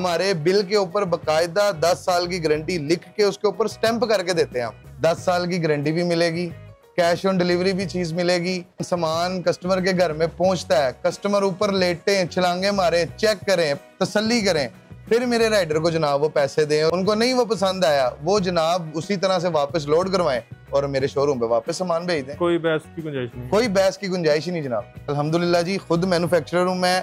हमारे बिल के ऊपर बकायदा 10 साल की गारंटी लिख के उसके ऊपर स्टैंप करके देते हैं हम। 10 साल की गारंटी भी मिलेगी, कैश ऑन डिलीवरी भी चीज मिलेगी। सामान कस्टमर के घर में पहुंचता है, कस्टमर ऊपर लेटे, छलांगे मारे, चेक करें, तसल्ली करें, फिर मेरे राइडर को जनाब वो पैसे दें। उनको नहीं वो पसंद आया, वो जनाब उसी तरह से वापस लोड करवाएं और मेरे शोरूम पे वापस सामान भेज दें। कोई बहस की गुंजाइश नहीं, कोई बहस की गुंजाइश ही नहीं जनाब। अल्हम्दुलिल्लाह जी, खुद मैन्युफैक्चरर हूं मैं,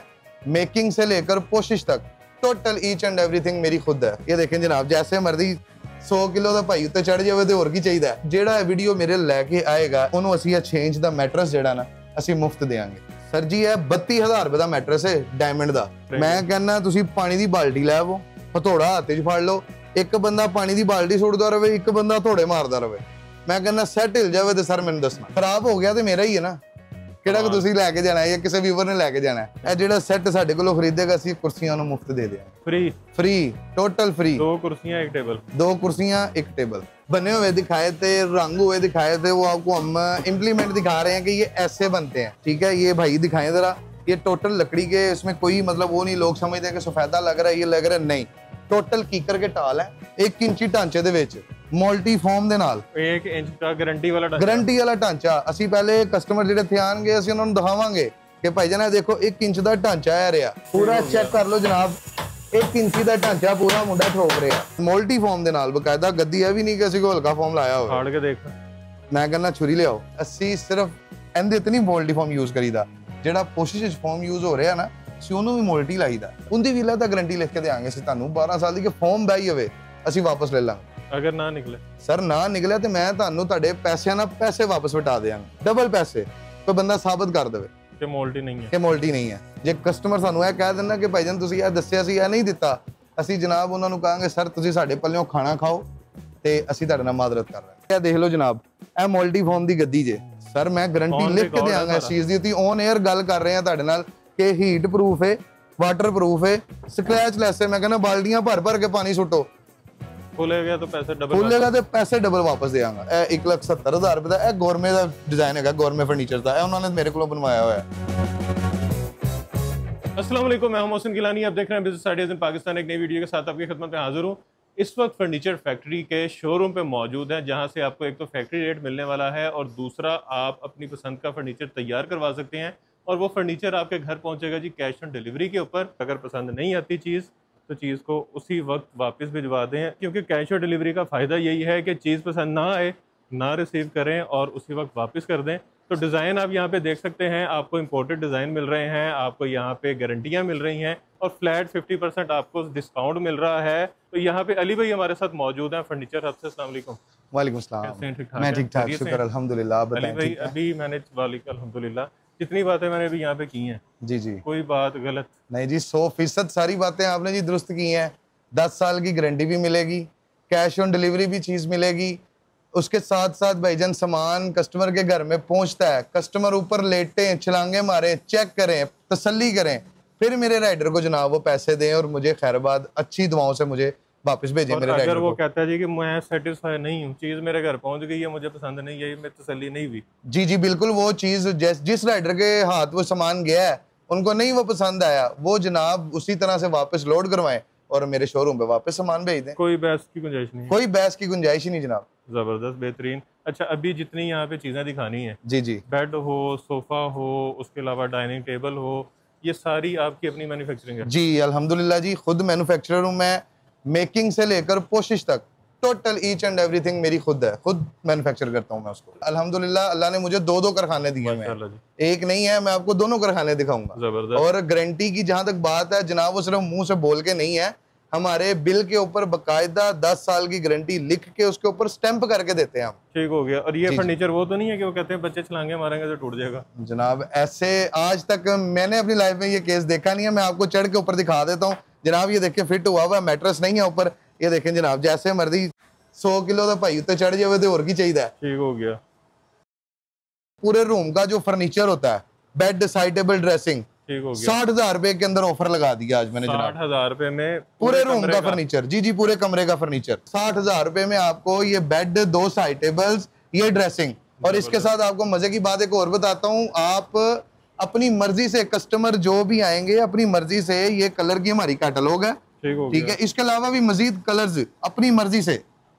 मेकिंग से लेकर पोशिश तक टोटल ईच एंड एवरीथिंग मेरी खुद है। ये देखें जनाब, जैसे मर्जी 100 किलो ਦਾ ਭਾਈ ਉੱਤੇ ਚੜ ਜਾਵੇ ਤੇ ਹੋਰ ਕੀ ਚਾਹੀਦਾ। ਜਿਹੜਾ ਵੀਡੀਓ ਮੇਰੇ ਲੈ ਕੇ ਆਏਗਾ ਉਹਨੂੰ ਅਸੀਂ ਇਹ ਚੇਂਜ ਦਾ ਮੈਟਰਸ ਜਿਹੜਾ ਨਾ ਅਸੀਂ ਮੁਫਤ ਦੇਵਾਂਗੇ। ਸਰ ਜੀ ਇਹ 32000 ਰੁਪਏ ਦਾ ਮੈਟਰਸ ਹੈ ਡਾਇਮੰਡ ਦਾ। ਮੈਂ ਕਹਿੰਦਾ ਤੁਸੀਂ ਪਾਣੀ ਦੀ ਬਾਲਟੀ ਲੈ ਆਵੋ, ਹਥੌੜਾ ਹੱਥ 'ਚ ਫੜ ਲਓ, ਇੱਕ ਬੰਦਾ ਪਾਣੀ ਦੀ ਬਾਲਟੀ ਸੁੱਟਦਾ ਰਵੇ, ਇੱਕ ਬੰਦਾ ਹਥੌੜੇ ਮਾਰਦਾ ਰਵੇ। ਮੈਂ ਕਹਿੰਦਾ ਸੈੱਟ ਹਿਲ ਜਾਵੇ ਤੇ ਸਰ ਮੈਨੂੰ ਦੱਸਣਾ। ਖਰਾਬ ਹੋ ਗਿਆ ਤੇ ਮੇਰਾ ਹੀ ਹੈ ਨਾ, ਕਿਹੜਾ ਕਿ ਤੁਸੀਂ ਲੈ ਕੇ ਜਾਣਾ ਹੈ ਜਾਂ ਕਿਸੇ ਵੀਵਰ ਨੇ ਲੈ ਕੇ ਜਾਣਾ ਹੈ। ਇਹ ਜਿਹੜਾ ਸੈੱਟ ਸਾਡੇ ਕੋਲੋਂ ਖਰੀਦੇਗਾ ਅਸੀਂ ਕੁਰਸੀਆਂ ਨੂੰ ਮੁਫਤ ਦੇ ਦਿਆਂਗੇ। Free total free. 2 कुर्सियां एक टेबल, 2 कुर्सियां एक टेबल। बने हुए दिखाए थे, रंग हुए दिखाए थे, वो आपको हम इम्प्लीमेंट दिखा रहे हैं कि ये ऐसे बनते हैं। ठीक है, ये भाई दिखाएं जरा, ये टोटल लकड़ी के, इसमें कोई मतलब वो नहीं लोग समझते हैं कि सफेदा लग रहा है, ये लग रहा है, नहीं, टोटल कीकर के टाल है 1 इंची ढांचे ਦੇ ਵਿੱਚ ਮਲਟੀ ਫੋਮ ਦੇ ਨਾਲ 1 ਇੰਚ ਦਾ ਗਾਰੰਟੀ ਵਾਲਾ ਢਾਂਚਾ। ਅਸੀਂ ਪਹਿਲੇ ਕਸਟਮਰ ਜਿਹੜੇ ਇੱਥੇ ਆਣਗੇ ਅਸੀਂ ਉਹਨਾਂ ਨੂੰ ਦਿਖਾਵਾਂਗੇ ਕਿ ਭਾਈ ਜਾਨ ਦੇਖੋ 1 ਇੰਚ ਦਾ ਢਾਂਚਾ ਆ ਰਿਹਾ, ਪੂਰਾ ਚੈੱਕ ਕਰ ਲਓ ਜਨਾਬ। 1 ਇੰਚੀ ਦਾ ਢਾਂਚਾ ਪੂਰਾ ਮੁੰਡਾ ਠੋਕ ਰਿਹਾ ਮਲਟੀ ਫੋਮ ਦੇ ਨਾਲ, ਬਕਾਇਦਾ ਗੱਦੀ ਹੈ ਵੀ ਨਹੀਂ ਕਿ ਅਸੀਂ ਕੋਈ ਹਲਕਾ ਫੋਮ ਲਾਇਆ ਹੋਵੇ। ਫਾੜ ਕੇ ਦੇਖ, ਮੈਂ ਕਹਿੰਦਾ ਛੁਰੀ ਲਿਆਓ। ਅਸੀਂ ਸਿਰਫ ਇਹਦੇ ਤੇ ਨਹੀਂ ਮਲਟੀ ਫੋਮ ਯੂਜ਼ ਕਰੀਦਾ, ਜਿਹੜਾ ਕੋਸ਼ਿਸ਼ ਵਿੱਚ ਫੋਮ ਯੂਜ਼ ਹੋ ਰਿਹਾ ਨਾ ਅਸੀਂ ਉਹਨੂੰ ਵੀ ਮਲਟੀ ਲਾਈਦਾ। ਉਹਦੀ ਵੀ ਤਾਂ ਗਾਰੰਟੀ ਲਿਖ ਕੇ ਦੇਾਂਗੇ ਅਸੀਂ ਤੁਹਾਨੂੰ 12 ਸਾਲ ਦੀ, ਕਿ ਫੋਮ ਬਈ ਹੋਵੇ ਅਸੀਂ ਵਾਪਸ ਲੈ ਲਾਂਗੇ। ਅਗਰ ਨਾ ਨਿਕਲੇ ਸਰ, ਨਾ ਨਿਕਲਿਆ ਤੇ ਮੈਂ ਤੁਹਾਨੂੰ ਤੁਹਾਡੇ ਪੈਸਿਆਂ ਨਾਲ ਪੈਸੇ ਵਾਪਸ ਵਟਾ ਦੇਵਾਂਗਾ, ਡਬਲ ਪੈਸੇ। ਕੋਈ ਬੰਦਾ ਸਾਬਤ ਕਰ ਦੇਵੇ ਕਿ ਮੋਲਟੀ ਨਹੀਂ ਹੈ, ਕਿ ਮੋਲਟੀ ਨਹੀਂ ਹੈ। ਜੇ ਕਸਟਮਰ ਸਾਨੂੰ ਇਹ ਕਹਿ ਦਿੰਦਾ ਕਿ ਭਾਈਜਾਨ ਤੁਸੀਂ ਇਹ ਦੱਸਿਆ ਸੀ ਇਹ ਨਹੀਂ ਦਿੱਤਾ, ਅਸੀਂ ਜਨਾਬ ਉਹਨਾਂ ਨੂੰ ਕਹਾਂਗੇ ਸਰ ਤੁਸੀਂ ਸਾਡੇ ਪੱਲਿਓਂ ਖਾਣਾ ਖਾਓ ਤੇ ਅਸੀਂ ਤੁਹਾਡੇ ਨਾਲ ਮਾਜ਼ਰਤ ਕਰ ਰਹੇ ਹਾਂ। ਇਹ ਦੇਖ ਲਓ ਜਨਾਬ, ਇਹ ਮਲਟੀ ਫੋਮ ਦੀ ਗੱਦੀ ਜੇ। ਸਰ ਮੈਂ ਗਾਰੰਟੀ ਲਿਖ ਕੇ ਦੇਵਾਂਗਾ ਇਸ ਚੀਜ਼ ਦੀ। ਤੁਸੀਂ ਔਨ 에ਅਰ ਗੱਲ ਕਰ ਰਹੇ ਆ ਤੁਹਾਡੇ ਨਾਲ ਕਿ ਹੀਟ ਪ੍ਰੂਫ ਹੈ, ਵਾਟਰ ਪ੍ਰੂਫ ਹੈ, ਸਕ੍ਰੈਚ ਲੈਸ ਹੈ। ਮੈਂ ਕਹਿੰਦਾ ਬਾਲਟੀਆਂ ਭਰ ਭਰ ਕੇ ਪਾਣੀ ਸੁੱਟੋ, ਖੁੱਲੇਗਾ ਤਾਂ ਪੈਸੇ ਡਬਲ, ਖੁੱਲੇਗਾ ਤੇ ਪੈਸੇ ਡਬਲ ਵਾਪਸ ਦੇਵਾਂਗਾ। ਇਹ 1,70,000 ਰੁਪਏ ਦਾ, ਇਹ ਗੌਰਮੇ ਦਾ ਡਿਜ਼ਾਈਨ ਹੈਗਾ, ਗੌਰਮੇ ਫਰਨੀਚਰ ਦਾ, ਇਹ ਉਹਨਾਂ ਨੇ ਮੇਰੇ ਕੋਲੋਂ बनवाया हुआ है। अस्सलाम वालेकुम, मैं हूं मोहसिन गिलानी, आप देख रहे हैं बिजनेस आइडियाज इन पाकिस्तान। एक नई वीडियो के साथ आपकी खिदमत में हाजिर हूं। इस वक्त फर्नीचर फैक्ट्री के शोरूम पे मौजूद है, जहां से आपको एक तो फैक्ट्री रेट मिलने वाला है और दूसरा आप अपनी पसंद का फर्नीचर तैयार करवा सकते हैं और वो फर्नीचर आपके घर पहुंचेगा जी कैश ऑन डिलीवरी के ऊपर। अगर पसंद नहीं आती चीज़ तो चीज़ को उसी वक्त वापस भिजवा दें, क्योंकि कैश ऑन डिलीवरी का फ़ायदा यही है कि चीज़ पसंद ना आए ना रिसीव करें और उसी वक्त वापस कर दें। तो डिज़ाइन आप यहाँ पे देख सकते हैं, आपको इंपोर्टेड डिज़ाइन मिल रहे हैं, आपको यहाँ पे गारंटियाँ मिल रही हैं और फ्लैट 50% आपको डिस्काउंट मिल रहा है। तो यहाँ पे अली भाई हमारे साथ मौजूद हैं फर्नीचर हब से। अस्सलाम वालेकुम। वालेकुम सलाम। मैं ठीक ठाक, शुक्र अल्हम्दुलिल्लाह। अली भाई अभी मैंने वालेकुम अल्हम्दुलिल्लाह जितनी बातें मैंने अभी यहाँ पे की हैं, जी जी, कोई बात गलत नहीं जी, 100% सारी बातें आपने जी दुरुस्त की हैं। 10 साल की गारंटी भी मिलेगी, कैश ऑन डिलीवरी भी चीज़ मिलेगी। उसके साथ साथ भाईजान सामान कस्टमर के घर में पहुंचता है, कस्टमर ऊपर लेटे, छलांगे मारे, चेक करें, तसल्ली करें, फिर मेरे राइडर को जनाब वो पैसे दें और मुझे खैरबाद अच्छी दुआओं से मुझे वापस भेजें। मेरे राइडर अगर वो कहता है जी कि मैं सेटिस्फाई नहीं हूँ, चीज़ मेरे घर पहुंच गई है, मुझे पसंद नहीं है, मैं तसल्ली नहीं हुई, जी जी बिल्कुल, वो चीज़ जिस राइडर के हाथ वो सामान गया है उनको नहीं वो पसंद आया, वो जनाब उसी तरह से वापस लोड करवाएं और मेरे शोरूम पे वापस सामान भेज दें। कोई बहस की गुंजाइश नहीं, कोई बहस की गुंजाइश ही नहीं जनाब। जबरदस्त, बेहतरीन। अच्छा, अभी जितनी यहाँ पे चीज़ें दिखानी है, जी जी, बेड हो, सोफा हो, उसके अलावा डाइनिंग टेबल हो, ये सारी आपकी अपनी मैन्युफैक्चरिंग है? जी अल्हम्दुलिल्लाह जी, खुद मैन्युफैक्चरर हूँ मैं, मेकिंग से लेकर पोशिश तक टोटल ईच एंड एवरीथिंग मेरी खुद है, खुद मैन्युफैक्चर करता हूँ मैं उसको। अल्हम्दुलिल्लाह अल्लाह ने मुझे 2 कारखाने दिए हैं, एक नहीं है, मैं आपको दोनों कारखाने दिखाऊंगा। और गारंटी की जहां तक बात है जनाब, वो सिर्फ मुंह से बोल के नहीं है, हमारे बिल के ऊपर बकायदा 10 साल की गारंटी लिख के उसके ऊपर स्टैंप करके देते हैं हम। ठीक हो गया। और ये फर्नीचर वो तो नहीं है कि वो कहते हैं बच्चे छलांगे मारेंगे तो टूट जाएगा? जनाब ऐसे आज तक मैंने अपनी लाइफ में ये केस देखा नहीं है। मैं आपको चढ़ के ऊपर दिखा देता हूँ जनाब, ये देखिए फिट हुआ हुआ मैट्रेस नहीं है ऊपर, ये देखें जनाब, जैसे मर्जी 100 किलो का भाई उत्ते चढ़ जाए तो और की चाहिए। ठीक हो गया। पूरे रूम का जो फर्नीचर होता है, बेड, साइड टेबल, ड्रेसिंग, 60,000 रुपए के अंदर ऑफर लगा दिया आज मैंने। 60,000 रुपए में पूरे रूम का फर्नीचर? जी जी, पूरे कमरे का फर्नीचर 60,000 रुपए में आपको, ये बेड, 2 साइड टेबल्स, ये ड्रेसिंग। और इसके साथ आपको मजे की बात एक और बताता हूँ, आप अपनी मर्जी से, कस्टमर जो भी आएंगे अपनी मर्जी से, ये कलर की हमारी कैटलॉग है, ठीक हो ठीक गया। है। इसके अलावा भी मजीद कलर्स अपनी मर्जी से,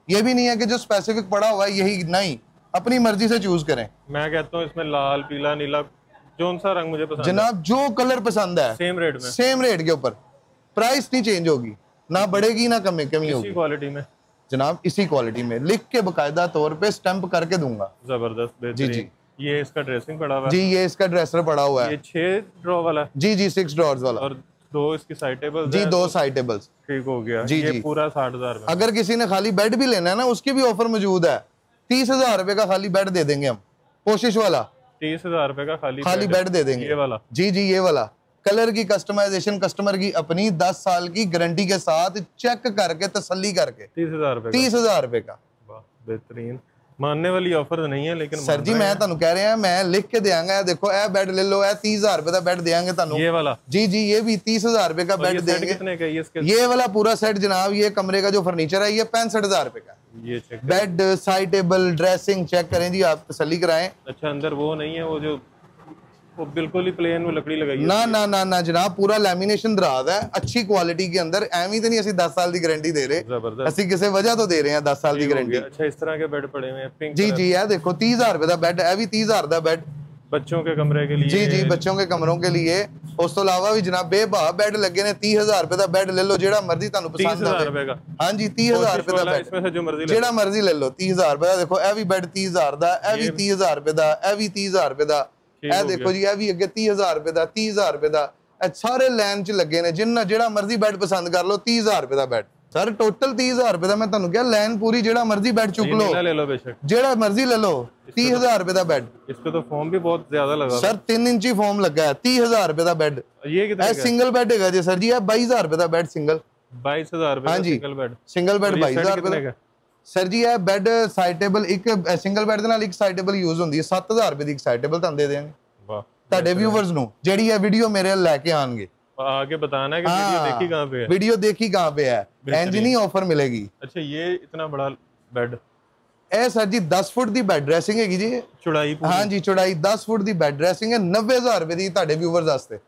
ये भी नहीं है कि जो स्पेसिफिक पड़ा हुआ है यही, नहीं, अपनी मर्जी से चूज करें। मैं कहता हूँ इसमें लाल, पीला, नीला, जोन सा रंग मुझे पसंद है, जनाब जो कलर पसंद है सेम रेट में, सेम रेट के ऊपर, प्राइस नहीं चेंज होगी, ना बढ़ेगी ना कमी इसी होगी क्वालिटी में जनाब, इसी क्वालिटी में लिख के बकायदा तौर पे स्टैंप करके दूंगा। जबरदस्त, बेहतरीन। जी। ये इसका ड्रेसिंग पड़ा हुआ जी, है, ये इसका ड्रेसर पड़ा हुआ है। ये 6 ड्रॉ वाला है, जी जी, 6 ड्रॉर्स वाला। और 2 इसकी साइड टेबल्स जी, हैं, 2 तो साइड टेबल्स। ठीक हो गया। जी, ये जी। पूरा 60,000 में। अगर किसी ने खाली बेड भी लेना है ना, उसकी भी ऑफर मौजूद है। 30,000 रुपए का खाली बेड दे देंगे हम, कोशिश वाला 30,000 रुपए का खाली बेड दे देंगे। ये वाला? जी जी, ये वाला। कलर की कस्टमाइजेशन कस्टमर की अपनी, 10 साल की गारंटी के साथ, चेक करके तसल्ली करके, 30,000 रुपए का। 30,000 रुपए का। वाह, बेहतरीन। मानने वाली ऑफर नहीं है, लेकिन सर जी मैं ਤੁਹਾਨੂੰ कह रहा मैं लिख के देंगे, देखो ए बेड ले लो, 30,000 रुपए का बेड देंगे ਤੁਹਾਨੂੰ। ये वाला? जी जी, ये भी 30,000 रुपए का और बेड ये सेट देंगे। कितने का है ये इसके? ये वाला पूरा सेट जनाब, ये कमरे का जो फर्नीचर है, ये 65,000 रुपए का। ये check bed, side table, dressing check करें जी, आप तसल्ली कराएं। अच्छा, अंदर वो नहीं है, वो जो वो बिल्कुल ही प्लेन वो लकड़ी लगाई है? ना ना ना ना जनाब, पूरा लैमिनेशन दराज है, अच्छी क्वालिटी के अंदर। एवं तो नहीं असि 10 साल की गारंटी दे रहे, जबरदस्त। असि किसी वजह तो दे रहे हैं 10 साल की ठीक हो गारंटी। गया। अच्छा, इस तरह के बेड पड़े हुए हैं, पिंक जी कलर। जी, ये देखो 30,000 रुपए का बेड है, भी 30,000 का बेड, बच्चों के कमरे के लिए। जी जी, बच्चों के कमरों के लिए। उस तो अलावा भी जनाब बेबा बेड लगे ने, 30,000 रुपए का बेड ले लो, जेड़ा मर्जी ਤੁਹਾਨੂੰ पसंद 30,000 आवे। रुपए का? हाँ जी, 30,000 रुपए का बेड, इसमें से जो मर्जी ले जेड़ा मर्जी ले लो, 30,000 रुपए का। देखो ए भी बेड 30,000 का, ए भी 30,000 रुपए का, ए भी 30,000 रुपए का। ए देखो जी, ए भी अगे 30,000 रुपए का, 30,000 रुपए का। सारे लाइन च लगे ने, जिन्ना जेड़ा मर्जी बेड पसंद कर लो, 30,000 रुपए का बेड। सर टोटल 30,000 रुपए का, मैं ਤੁਹਾਨੂੰ ਕਿਹਾ लाइन पूरी, जेड़ा मर्जी बेड चुक लो, ले लो बेशक, जेड़ा मर्जी ले लो, 30,000 रुपए का बेड। इस पे तो फॉर्म भी बहुत ज्यादा लगा। सर 3 इंची फॉर्म लगा है, 30,000 रुपए का बेड। ये कितने का? सिंगल बेड है जी सर जी, 22,000 रुपए का बेड सिंगल। 22,000 रुपए हाँ का जी, सिंगल बेड। सिंगल बेड 22,000 रुपए कितने का का? सर जी। ਇਹ ਬੈਡ ਸਾਈਡ ਟੇਬਲ ਇੱਕ ਸਿੰਗਲ ਬੈਡ ਦੇ ਨਾਲ ਇੱਕ ਸਾਈਡ ਟੇਬਲ ਯੂਜ਼ ਹੁੰਦੀ ਹੈ, 7,000 ਰੁਪਏ ਦੀ ਇੱਕ ਸਾਈਡ ਟੇਬਲ ਤੁਹਾਨੂੰ ਦੇ ਦੇਵਾਂਗੇ वाह, ਤੁਹਾਡੇ ਵਿਊਅਰਸ ਨੂੰ, ਜਿਹੜੀ ਇਹ ਵੀਡੀਓ ਮੇਰੇ ਲੈ ਕੇ ਆਣਗੇ। आगे बताना है कि वीडियो देखी कहाँ पे है। वीडियो देखी कहाँ पे है, इंज नहीं ऑफर मिलेगी। अच्छा, ये इतना बड़ा बेड, ਇਹ ਸਰ ਜੀ 10 ਫੁੱਟ ਦੀ ਬੈਡ ਡਰੈਸਿੰਗ ਹੈਗੀ ਜੀ। चौड़ाई पूरी? हाँ जी, चौड़ाई 10 फुट ਦੀ ਬੈਡ ਡਰੈਸਿੰਗ ਹੈ, 90,000 रुपए ਦੀ ਤੁਹਾਡੇ ਵਿਊਅਰਸ ਵਾਸਤੇ।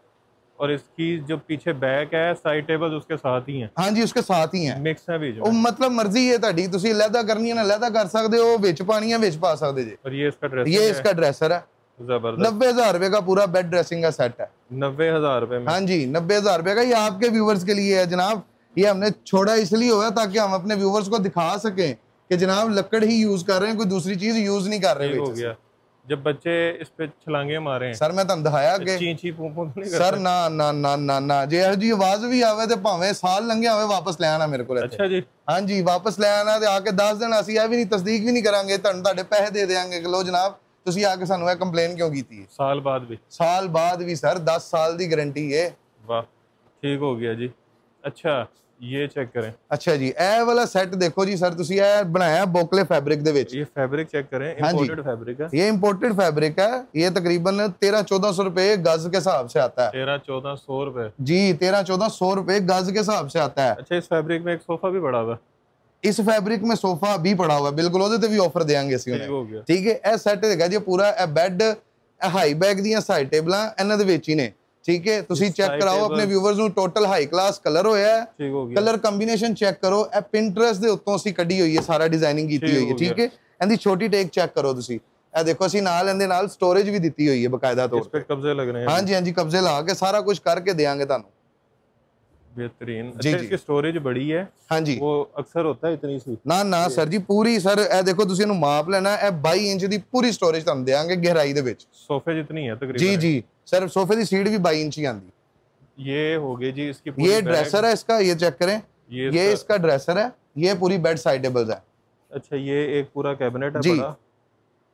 और इसकी जो पीछे बैक है, साइड टेबल उसके साथ ही हैं? हाँ जी, उसके साथ ही है। मिक्स है बीच ਉਹ में? मतलब मर्जी है ਤੁਹਾਡੀ, ਤੁਸੀਂ ਲਹਿਦਾ ਕਰਨੀ ਹੈ ਨਾ ਲਹਿਦਾ ਕਰ ਸਕਦੇ ਹੋ, ਵਿੱਚ ਪਾਣੀ ਹੈ ਵਿੱਚ ਪਾ ਸਕਦੇ ਜੀ। और ये इसका ड्रेस? ये इसका ड्रेसर है, जबरदस्त। 90,000 रुपए का पूरा बेड ड्रेसिंग का सेट है। 90,000 रुपए में? हाँ जी, 90,000 रुपए का। ये आपके व्यूवर्स के लिए है जनाब, ये हमने छोड़ा इसलिए हुआ ताकि हम अपने व्यूवर्स को दिखा सकें कि जनाब लकड़ ही यूज कर रहे हैं, कोई दूसरी चीज यूज नहीं कर रहे। हो गया। जब बच्चे इस पे छलांगे मारे हैं सर मैं तुम दिखाया कि ची ची पू पू नहीं सर ना ना ना ना ना जे ਇਹੋ जी आवाज भी आवे ते भावें साल लंघे होवे वापस ले आना मेरे को। अच्छा जी, हाँ जी, वापस ले आना ते आके 10 दिन ਅਸੀਂ ਇਹ ਵੀ ਨਹੀਂ ਤਸਦੀਕ ਵੀ ਨਹੀਂ ਕਰਾਂਗੇ, ਤੁਹਾਨੂੰ ਤੁਹਾਡੇ ਪੈਸੇ ਦੇ ਦੇਵਾਂਗੇ ਕਿ ਲੋ ਜਨਾਬ ਤੁਸੀਂ ਆ ਕੇ ਸਾਨੂੰ ਇਹ ਕੰਪਲੇਨ ਕਿਉਂ ਕੀਤੀ ਹੈ। साल बाद भी? साल बाद भी सर, 10 साल ਦੀ गारंटी है। वाह, ठीक हो गया जी। अच्छा, ये चेक करें। अच्छा जी, ਇਹ वाला सेट देखो जी सर, ਤੁਸੀਂ ਇਹ ਬਣਾਇਆ ਬੋਕਲੇ फैब्रिक ਦੇ ਵਿੱਚ। ये फैब्रिक चेक करें, हाँ जी। इंपोर्टेड फैब्रिक है? ये इंपोर्टेड फैब्रिक है, ये तकरीबन 1300-1400 रुपए गज के हिसाब से आता है। 1300-1400 रुपए? जी, 1300-1400 रुपए गज के हिसाब से आता है। अच्छा, इस फैब्रिक में एक सोफा भी पड़ा हुआ है? इस फैब्रिक में सोफा भी पड़ा हुआ है, बिल्कुल ਉਹਦੇ ਤੇ ਵੀ ਆਫਰ ਦੇਾਂਗੇ ਅਸੀਂ ठीक हो ਉਹਨੇ। गया। ਠੀਕ ਹੈ, ਇਹ ਸੈੱਟ ਹੈਗਾ ਜੀ ਪੂਰਾ, ਇਹ ਬੈੱਡ, ਇਹ ਹਾਈ ਬੈਕ ਦੀਆਂ ਸਾਈਡ ਟੇਬਲਾਂ ਇਹਨਾਂ ਦੇ ਵਿੱਚ ਹੀ ਨੇ। ਠੀਕ ਹੈ, ਤੁਸੀਂ ਚੈੱਕ ਕਰਾਓ ਆਪਣੇ ਵਿਊਅਰਸ ਨੂੰ, ਟੋਟਲ ਹਾਈ ਕਲਾਸ ਕਲਰ ਹੋਇਆ ਹੈ। ठीक हो गया। ਕਲਰ ਕੰਬੀਨੇਸ਼ਨ ਚੈੱਕ ਕਰੋ, ਇਹ ਪਿੰਟਰੈਸਟ ਦੇ ਉੱਤੋਂ ਅਸੀਂ ਕੱਢੀ ਹੋਈ ਹੈ, ਸਾਰਾ ਡਿਜ਼ਾਈਨਿੰਗ ਕੀਤੀ ਹੋਈ ਹੈ। ਠੀਕ ਹੈ, ਇਹਦੀ ਛੋਟੀ ਟੇਕ ਚੈੱਕ ਕਰੋ ਤੁਸੀਂ, ਇਹ ਦੇਖੋ ਅਸੀਂ ਨਾਲ ਇਹਦੇ ਨਾਲ ਸਟੋਰੇਜ ਵੀ ਦਿੱਤੀ ਹੋਈ ਹੈ ਬਕਾਇਦਾ ਤੌਰ इस पे कब्जे लग रहे हैं? हाँ जी, हाँ जी, कब्जे ला के सारा कुछ करके देंगे ਤੁਹਾਨੂੰ। बेहतरीन। जी, अच्छा, जी। इसकी स्टोरेज बड़ी है? हाँ जी, वो अक्सर होता है इतनी सी? ਨਾ ਨਾ ਸਰ ਜੀ, ਪੂਰੀ ਸਰ ਇਹ ਦੇਖੋ ਤੁਸੀਂ ਇਹਨੂੰ ਮਾਪ ਲੈਣਾ, ਇਹ 22 ਇੰਚ ਦੀ ਪੂਰੀ ਸਟੋਰੇਜ ਤੁਹਾਨੂੰ ਦੇਾਂਗੇ ਗਹਿਰਾਈ ਦੇ ਵਿੱਚ। सोफे जितनी है तकरीबन? जी जी सर, सोफे की सीट भी 22 इंच ही आंदी। ये हो गई जी इसकी ये ड्रेसर है इसका, ये चेक करें, ये इसका- इसका ड्रेसर है, ये पूरी बेड साइड टेबल्स है। अच्छा, ये एक पूरा कैबिनेट है जी। बड़ा,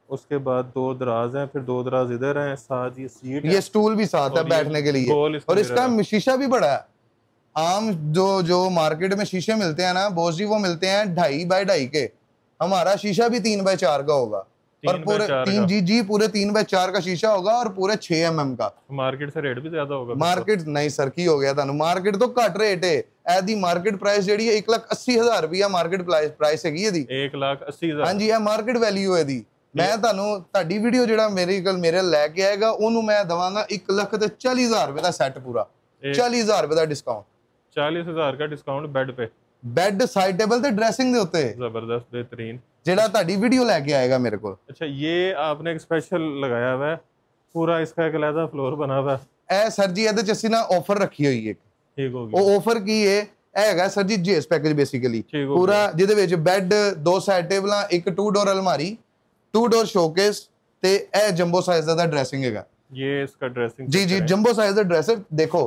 उसके बाद 2 दराज हैं, फिर 2 दराज इधर हैं, साथ ये सीट ये स्टूल भी साथ है और ये बैठने के लिए, गोल इसका और इसका मिरर शीशा भी बड़ा है। आम जो मार्केट में शीशे मिलते हैं ना बोस जी, वो मिलते हैं 2.5 बाय 2.5 के, हमारा शीशा भी 3 बाय 4 का होगा, और 3 पूरे बाय 4 तीन का। जी जी पूरे 3 बाय 4 का शीशा होगा, और पूरे 6 mm का। मार्केट से रेट भी ज्यादा होगा? मार्केट नहीं सर, की हो गया थानू, मार्केट तो घट रेट है, एदी मार्केट प्राइस ਜਿਹੜੀ है 1,80,000 रुपया मार्केट प्राइस हैगी ਇਹਦੀ। 1,80,000? हाँ जी, ਇਹ ਮਾਰਕੀਟ ਵੈਲਿਊ ਹੈ ਦੀ। ਮੈਂ ਤੁਹਾਨੂੰ ਤੁਹਾਡੀ ਵੀਡੀਓ ਜਿਹੜਾ ਮੇਰੇ ਲੈ ਕੇ ਆਏਗਾ ਉਹਨੂੰ ਮੈਂ ਦਵਾਂਗਾ 1,40,000 ਰੁਪਏ ਦਾ ਸੈੱਟ, ਪੂਰਾ 40,000 ਰੁਪਏ ਦਾ ਡਿਸਕਾਊਂਟ। 40,000 का डिस्काउंट बेड पे, ਬੈੱਡ ਸਾਈਡ ਟੇਬਲ ਤੇ ਡਰੈਸਿੰਗ ਦੇ ਉੱਤੇ जबरदस्त बेहतरीन। ਜਿਹੜਾ ਤੁਹਾਡੀ ਵੀਡੀਓ ਲੈ ਕੇ ਆਏਗਾ ਮੇਰੇ ਕੋਲ। अच्छा ये आपने एक स्पेशल लगाया हुआ है, पूरा इसका एक अलग फ्लोर बना हुआ है। ਇਹ ਸਰ ਜੀ ਇਹਦੇ ਚ ਅਸੀਂ ਨਾ ਆਫਰ ਰੱਖੀ ਹੋਈ ਹੈ। ठीक हो गया। ਉਹ ਆਫਰ ਕੀ ਹੈ? ਇਹ ਹੈਗਾ ਸਰ ਜੀ ਜੀਐਸ ਪੈਕੇਜ ਬੇਸਿਕਲੀ ਠੀਕ ਹੋ ਪੂਰਾ, ਜਿਹਦੇ ਵਿੱਚ ਬੈੱਡ, 2 ਸਾਈਡ ਟੇਬਲਾਂ, ਇੱਕ 2 ਡੋਰ ਅਲਮਾਰੀ, 2 ਡੋਰ ਸ਼ੋਕੇਸ ਤੇ ਇਹ ਜੰਬੋ ਸਾਈਜ਼ ਦਾ ਡਰੈਸਿੰਗ ਹੈਗਾ। ये इसका ड्रेसिंग ਜੀ ਜੀ ਜੰਬੋ ਸਾਈਜ਼ ਦਾ ਡਰੈਸਰ ਦੇਖੋ।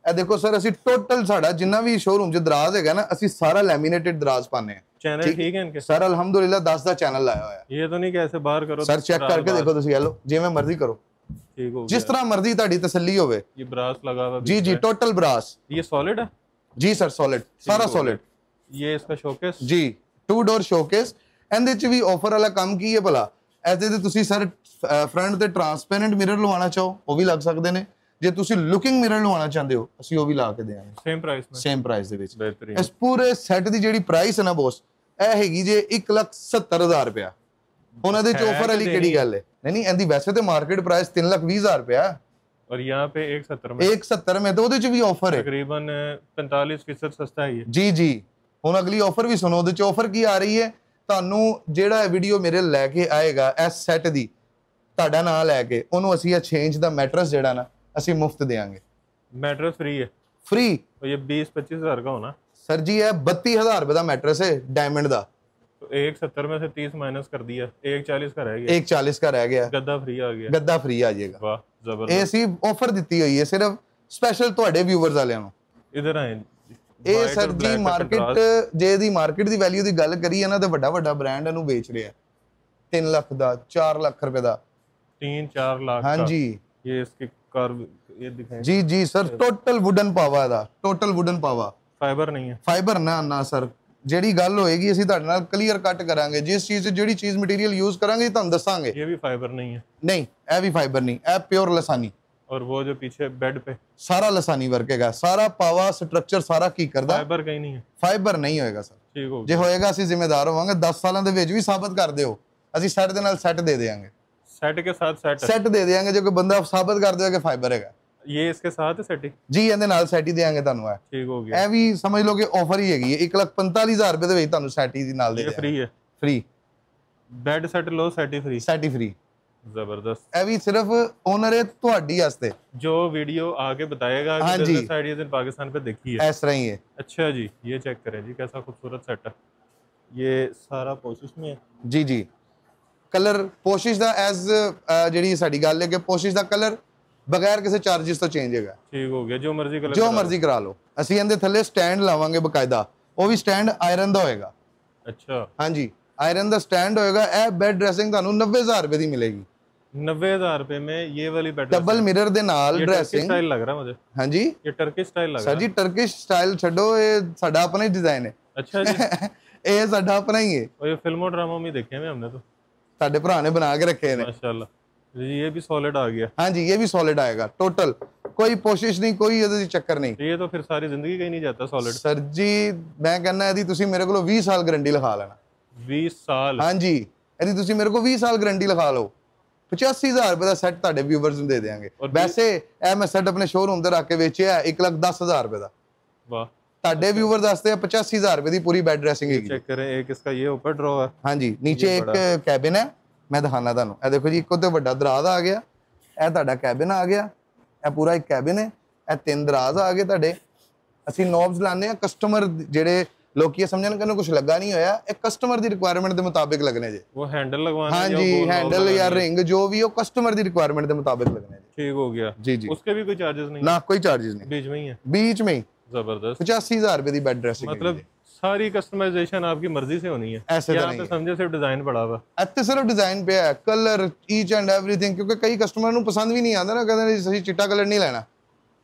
ਇਹ ਦੇਖੋ ਸਰ, ਅਸੀਂ ਟੋਟਲ ਸਾਡਾ ਜਿੰਨਾ ਵੀ ਸ਼ੋਰੂਮ 'ਚ ਦਰਾਜ਼ ਹੈਗਾ ਨਾ, ਅਸੀਂ ਸਾਰਾ ਲੈਮੀਨੇਟਡ ਦਰਾਜ਼ ਪਾਣੇ ਆ। चैनल ठीक है इनके? ਸਰ ਅਲਹਮਦੁਲਿਲਾ 10 ਦਾ ਚੈਨਲ ਲਾਇਆ ਹੋਇਆ। ये तो नहीं कि ऐसे बाहर करो ਸਰ ਚੈੱਕ ਕਰਕੇ ਦੇਖੋ ਤੁਸੀਂ, ਇਹ ਲਓ ਜਿਵੇਂ ਮਰਜ਼ੀ ਕਰੋ, ठीक हो ਜਿਸ गया। ਤਰ੍ਹਾਂ ਮਰਜ਼ੀ ਤੁਹਾਡੀ ਤਸੱਲੀ ਹੋਵੇ। ये ब्रास लगा हुआ ਜੀ ਜੀ ਟੋਟਲ ਬਰਾਸ। ये सॉलिड है? ਜੀ ਸਰ ਸੋਲਿਡ, ਸਾਰਾ हो ਸੋਲਿਡ। ये इसका शोकेस? ਜੀ 2 ਡੋਰ ਸ਼ੋਕੇਸ। ਇਹਦੇ 'ਚ ਵੀ ਆਫਰ ਵਾਲਾ ਕੰਮ ਕੀ ਹੈ ਭਲਾ? ਇਹਦੇ ਤੇ ਤੁਸੀਂ ਸਰ ਫਰੰਟ ਤੇ ਟਰਾਂਸਪੇਰੈਂਟ ਮਿਰਰ ਲਵਾਉਣਾ ਚਾਹੋ ਉਹ ਵੀ ਲੱਗ ਸਕਦੇ ਨੇ। ਜੇ ਤੁਸੀਂ ਲੁਕਿੰਗ ਮਿਰਰ ਲਵਾਉਣਾ ਚਾਹੁੰਦੇ ਹੋ ਅਸੀਂ ਉਹ ਵੀ ਲਾ ਕੇ ਦੇਵਾਂਗੇ सेम प्राइस में? ਸੇਮ ਪ੍ਰਾਈਸ ਦੇ ਵਿੱਚ। बेहतरीन। ਇਸ ਪੂਰੇ ਸੈੱਟ ਦੀ ਜਿਹੜੀ ਪ੍ਰਾਈਸ ਹੈ ਨਾ ਬੋਸ, ਇਹ ਹੈਗੀ ਜੇ 1,70,000 ਰੁਪਇਆ। ਉਹਨਾਂ ਦੇ ਚ ਹੈ ਆਫਰ ਵਾਲੀ ਕਿ ਕਿਹੜੀ ਗੱਲ ਹੈ? ਨਹੀਂ ਇਹਦੀ ਵੈਸੇ ਤੇ ਮਾਰਕੀਟ ਪ੍ਰਾਈਸ 3,20,000 ਰੁਪਇਆ, और यहाँ पे 170 में 1,70 में तो ਉਹਦੇ ਚ ਵੀ ਆਫਰ ਹੈ। तकरीबन 45% सस्ता है ये। ਜੀ ਜੀ ਹੁਣ ਅਗਲੀ ਆਫਰ ਵੀ ਸੁਣੋ। ਉਹਦੇ ਚ ਆਫਰ ਕੀ ਆ ਰਹੀ ਹੈ? ਤੁਹਾਨੂੰ ਜਿਹੜਾ ਇਹ ਵੀਡੀਓ ਮੇਰੇ ਲੈ ਕੇ ਆਏਗਾ ਇਸ ਸੈੱਟ ਦੀ, ਤੁਹਾਡਾ ਨਾਂ ਲੈ ਕੇ, ਉਹਨੂੰ ਅਸੀਂ ਇਹ ਚੇਂਜ ਦਾ ਮੈਟਰਸ ਜਿਹੜਾ ਨਾ ਅਸੀਂ ਮੁਫਤ ਦੇਵਾਂਗੇ। मैट्रेस फ्री है? ਫ੍ਰੀ और ये 20-25 हज़ार का होना? ਸਰ ਜੀ ਇਹ 32,000 ਰੁਪਏ ਦਾ ਮੈਟਰਸ ਹੈ ਡਾਇਮੰਡ ਦਾ। तो 170 में से 30 माइनस कर दिया, 140 का रह गया। 1,40 का रह गया, गद्दा फ्री आ गया। ਗੱਦਾ ਫ੍ਰੀ ਆ ਜਾਏਗਾ। वाह ਇਹ जबरदस्त। ਅਸੀਂ ਆਫਰ ਦਿੱਤੀ ਹੋਈ ਹੈ ਸਿਰਫ ਸਪੈਸ਼ਲ ਤੁਹਾਡੇ ਵਿਊਅਰਸ ਵਾਲਿਆਂ ਨੂੰ। इधर आए। ਇਹ White ਸਰ और ਜੀ black का ਮਾਰਕੀਟ, contrast। ਜੇ ਇਹਦੀ ਮਾਰਕੀਟ ਦੀ ਵੈਲਿਊ ਦੀ ਗੱਲ ਕਰੀਏ ਨਾ, ਤਾਂ ਵੱਡਾ ਵੱਡਾ ਬ੍ਰਾਂਡ ਇਹਨੂੰ ਵੇਚ ਰਿਹਾ 3 ਲੱਖ ਦਾ, 4 ਲੱਖ ਰੁਪਏ ਦਾ। 3-4 लाख का। ਹਾਂਜੀ ये इसकी कार, ये दिखाएं। ਜੀ ਜੀ ਸਰ ਟੋਟਲ ਵੁਡਨ ਪਾਵਾ ਇਹਦਾ, ਟੋਟਲ ਵੁਡਨ ਪਾਵਾ, फाइबर नहीं है? ਫਾਈਬਰ ਨਾ ਨਾ ਸਰ। ਜਿਹੜੀ ਗੱਲ ਹੋਏਗੀ ਅਸੀਂ ਤੁਹਾਡੇ ਨਾਲ ਕਲੀਅਰ ਕੱਟ ਕਰਾਂਗੇ। ਜਿਸ ਚੀਜ਼ 'ਚ ਜਿਹੜੀ ਚੀਜ਼ ਮਟੀਰੀਅਲ ਯੂਜ਼ ਕਰਾਂਗੇ ਤੁਹਾਨੂੰ ਦੱਸਾਂਗੇ। ये भी फाइबर नहीं है? ਨਹੀਂ ਇਹ ਵੀ ਫਾਈਬਰ ਨਹੀਂ, ਇਹ ਪਿਓਰ ਲਸਾਨੀ। और वो जो पीछे बेड पे ਸਾਰਾ ਲਸਾਨੀ ਵਰਕ ਹੈਗਾ, ਸਾਰਾ ਪਾਵਾ ਸਟਰਕਚਰ ਸਾਰਾ ਕੀ ਕਰਦਾ, फाइबर कहीं नहीं है? ਫਾਈਬਰ ਨਹੀਂ ਹੋਏਗਾ ਸਰ। ठीक हो ਜੇ गया। ਹੋਏਗਾ ਅਸੀਂ ਜ਼ਿੰਮੇਦਾਰ ਹੋਵਾਂਗੇ। 10 ਸਾਲਾਂ ਦੇ ਵਿੱਚ ਵੀ ਸਾਬਤ ਕਰ ਦਿਓ, ਅਸੀਂ ਸੈੱਟ ਦੇ ਨਾਲ ਸੈੱਟ ਦੇ ਦੇਵਾਂਗੇ। सेट के साथ सेट है? ਸੈੱਟ ਦੇ ਦੇਵਾਂਗੇ ਜੇ ਕੋਈ ਬੰਦਾ ਸਾਬਤ ਕਰ ਦੇਵੇ ਕਿ ਫਾਈਬਰ ਹੈਗਾ। ये इसके साथ है सेटिंग? ਜੀ ਇਹਦੇ ਨਾਲ ਸੈੱਟ ਹੀ ਦੇਵਾਂਗੇ ਤੁਹਾਨੂੰ। ठीक हो गया। ਇਹ ਵੀ ਸਮਝ ਲਓ ਕਿ ਆਫਰ ਹੀ ਹੈਗੀ ਹੈ। 1,45,000 ਰੁਪਏ ਦੇ ਵਿੱਚ ਤੁਹਾਨੂੰ ਸੈੱਟ ਹੀ ਦੀ ਨਾਲ ਦੇ ये फ्री है? ਫ੍ਰੀ, बेड सेट लो सेट ही फ्री। ਸੈੱਟ ਹੀ ਫ੍ਰੀ। जबरदस्त। ਇਹ ਵੀ सिर्फ ओनर है ਤੁਹਾਡੀ ਵਾਸਤੇ। जो वीडियो आगे बताएगा हाँ कि जी। बिजनेस आइडियाज इन पाकिस्तान पे देखी है। ਇਸ ਤਰ੍ਹਾਂ ਹੀ ਹੈ। अच्छा जी, ये चेक करें जी, कैसा खूबसूरत सेट है। ये सारा कोशिश में है। ਜੀ ਜੀ ਕਲਰ ਪੋਸ਼ਿਸ਼ ਦਾ ਐਜ਼ ਜਿਹੜੀ ਸਾਡੀ ਗੱਲ ਹੈ ਕਿ ਪੋਸ਼ਿਸ਼ ਦਾ ਕਲਰ ਬਗੈਰ ਕਿਸੇ ਚਾਰजेस ਤੋਂ ਚੇਂਜ ਹੈਗਾ। ठीक हो गया, जो मर्जी कलर ਜੋ ਮਰਜ਼ੀ ਕਰਾ ਲਓ। ਅਸੀਂ ਇਹਦੇ ਥੱਲੇ ਸਟੈਂਡ ਲਾਵਾਂਗੇ ਬਕਾਇਦਾ, ਉਹ ਵੀ ਸਟੈਂਡ ਆਇਰਨ ਦਾ ਹੋਏਗਾ। अच्छा, ਹਾਂਜੀ ਆਇਰਨ ਦਾ ਸਟੈਂਡ ਹੋਏਗਾ। ਇਹ ਬੈੱਡ ਡਰੈਸਿੰਗ ਤੁਹਾਨੂੰ 90,000 ਰੁਪਏ ਦੀ ਮਿਲੇਗੀ। 90,000 रुपए में ये वाली बेड ਡਬਲ ਮਿਰਰ ਦੇ ਨਾਲ ਡਰੈਸਿੰਗ। स्टाइल लग रहा है मुझे। ਹਾਂਜੀ ये टर्किश स्टाइल लग ਸਰ रहा ਜੀ ਟਰਕਿਸ਼ ਸਟਾਈਲ ਛੱਡੋ, ਇਹ ਸਾਡਾ ਆਪਣਾ ਹੀ ਡਿਜ਼ਾਈਨ ਹੈ। है। अच्छा जी। ਇਹ ਸਾਡਾ ਆਪਣਾ ਹੀ ਹੈ। और ये फिल्मों ड्रामों में देखे हैं हमने तो। ਸਾਡੇ ਭਰਾ ਨੇ ਬਣਾ ਕੇ ਰੱਖੇ ਨੇ। माशाल्लाह जी, ये भी सॉलिड आ गया। ਹਾਂਜੀ ਇਹ ਵੀ ਸੋਲਿਡ ਆਏਗਾ ਟੋਟਲ, ਕੋਈ ਕੋਸ਼ਿਸ਼ ਨਹੀਂ, ਕੋਈ ਇਹਦੇ ਚ ਚੱਕਰ ਨਹੀਂ। ये तो फिर सारी जिंदगी कहीं नहीं जाता सॉलिड। ਸਰ ਜੀ ਮੈਂ ਕਹਿੰਦਾ ਇਹਦੀ ਤੁਸੀਂ ਮੇਰੇ ਕੋਲੋਂ 20 ਸਾਲ ਗਾਰੰਟੀ ਲਿਖਾ ਲੈਣਾ। 20 साल? ਹਾਂਜੀ ਇਹਦੀ ਤੁਸੀਂ ਮੇਰੇ ਕੋਲ 20 ਸਾਲ ਗਾਰੰਟੀ ਲਿਖਾ ਲਓ। 85,000 ਰੁਪਏ ਦਾ ਸੈੱਟ ਤੁਹਾਡੇ ਵਿਊਅਰਸ ਨੂੰ ਦੇ ਦੇਵਾਂਗੇ। ਵੈਸੇ ਇਹ ਮੈਂ ਸੈੱਟ ਆਪਣੇ ਸ਼ੋਰੂਮ ਤੇ ਰੱਖ ਕੇ ਵੇਚਿਆ 1,10,000 ਰੁਪਏ ਦਾ। वाह। ਤੁਹਾਡੇ ਵਿਊਅਰ ਵਾਸਤੇ 85,000 ਰੁਪਏ ਦੀ ਪੂਰੀ ਬੈੱਡ ਡਰੈਸਿੰਗ ਹੈਗੀ। चेक करें, एक इसका ये ऊपर ड्रॉ है। ਹਾਂਜੀ ਨੀਚੇ ਇੱਕ ਕੈਬਿਨ ਹੈ, ਮੈਂ ਦਿਖਾਣਾ ਤੁਹਾਨੂੰ। ਇਹ ਦੇਖੋ ਜੀ, ਇੱਕ ਉੱਤੇ ਵੱਡਾ ਦਰਾਜ਼ ਆ ਗਿਆ, ਇਹ ਤੁਹਾਡਾ ਕੈਬਿਨ ਆ ਗਿਆ। ਇਹ ਪੂਰਾ ਇੱਕ ਕੈਬਿਨ ਹੈ, ਇਹ 3 ਦਰਾਜ਼ ਆ ਗਏ ਤੁਹਾਡੇ। ਅਸੀਂ ਨੋਬਸ ਲਾਉਂਦੇ ਆ ਕਸਟਮਰ, ਜਿਹੜੇ ਲੋਕੀ ਸਮਝਣ ਕਿ ਕੁਝ ਲੱਗਾ ਨਹੀਂ ਹੋਇਆ, ਇਹ ਕਸਟਮਰ ਦੀ ਰਿਕੁਆਇਰਮੈਂਟ ਦੇ ਮੁਤਾਬਿਕ ਲੱਗਣੇ ਜੇ। वो हैंडल लगवाना है या ਹਾਂਜੀ वो ਹੈਂਡਲ ਜਾਂ ਰਿੰਗ ਜੋ ਵੀ ਉਹ ਕਸਟਮਰ ਦੀ ਰਿਕੁਆਇਰਮੈਂਟ ਦੇ ਮੁਤਾਬਿਕ ਲੱਗਣੇ ਜੇ। ठीक हो गया। ਜੀ ਜੀ उसके भी कोई चार्जेस नहीं? ਨਾ ਕੋਈ ਚਾਰजेस ਨਹੀਂ, बीच में ही है? बीच में ही। जबरदस्त। 85,000 रुपए ਦੀ ਬੈੱਡ ਡਰੈਸਿੰਗ मतलब सारी कस्टमाइजेशन आपकी मर्जी से होनी है? ऐसे तो यहाँ नहीं पे है। समझे सिर्फ डिजाइन पड़ा हुआ। ਇੱਥੇ ਸਿਰਫ ਡਿਜ਼ਾਈਨ ਪਿਆ ਹੈ, ਕਲਰ ਈਚ ਐਂਡ ਐਵਰੀਥਿੰਗ, ਕਿਉਂਕਿ ਕਈ ਕਸਟਮਰ ਨੂੰ ਪਸੰਦ ਵੀ ਨਹੀਂ ਆਉਂਦਾ ਨਾ, ਕਹਿੰਦੇ ਨੇ ਅਸੀਂ ਚਿੱਟਾ ਕਲਰ ਨਹੀਂ ਲੈਣਾ।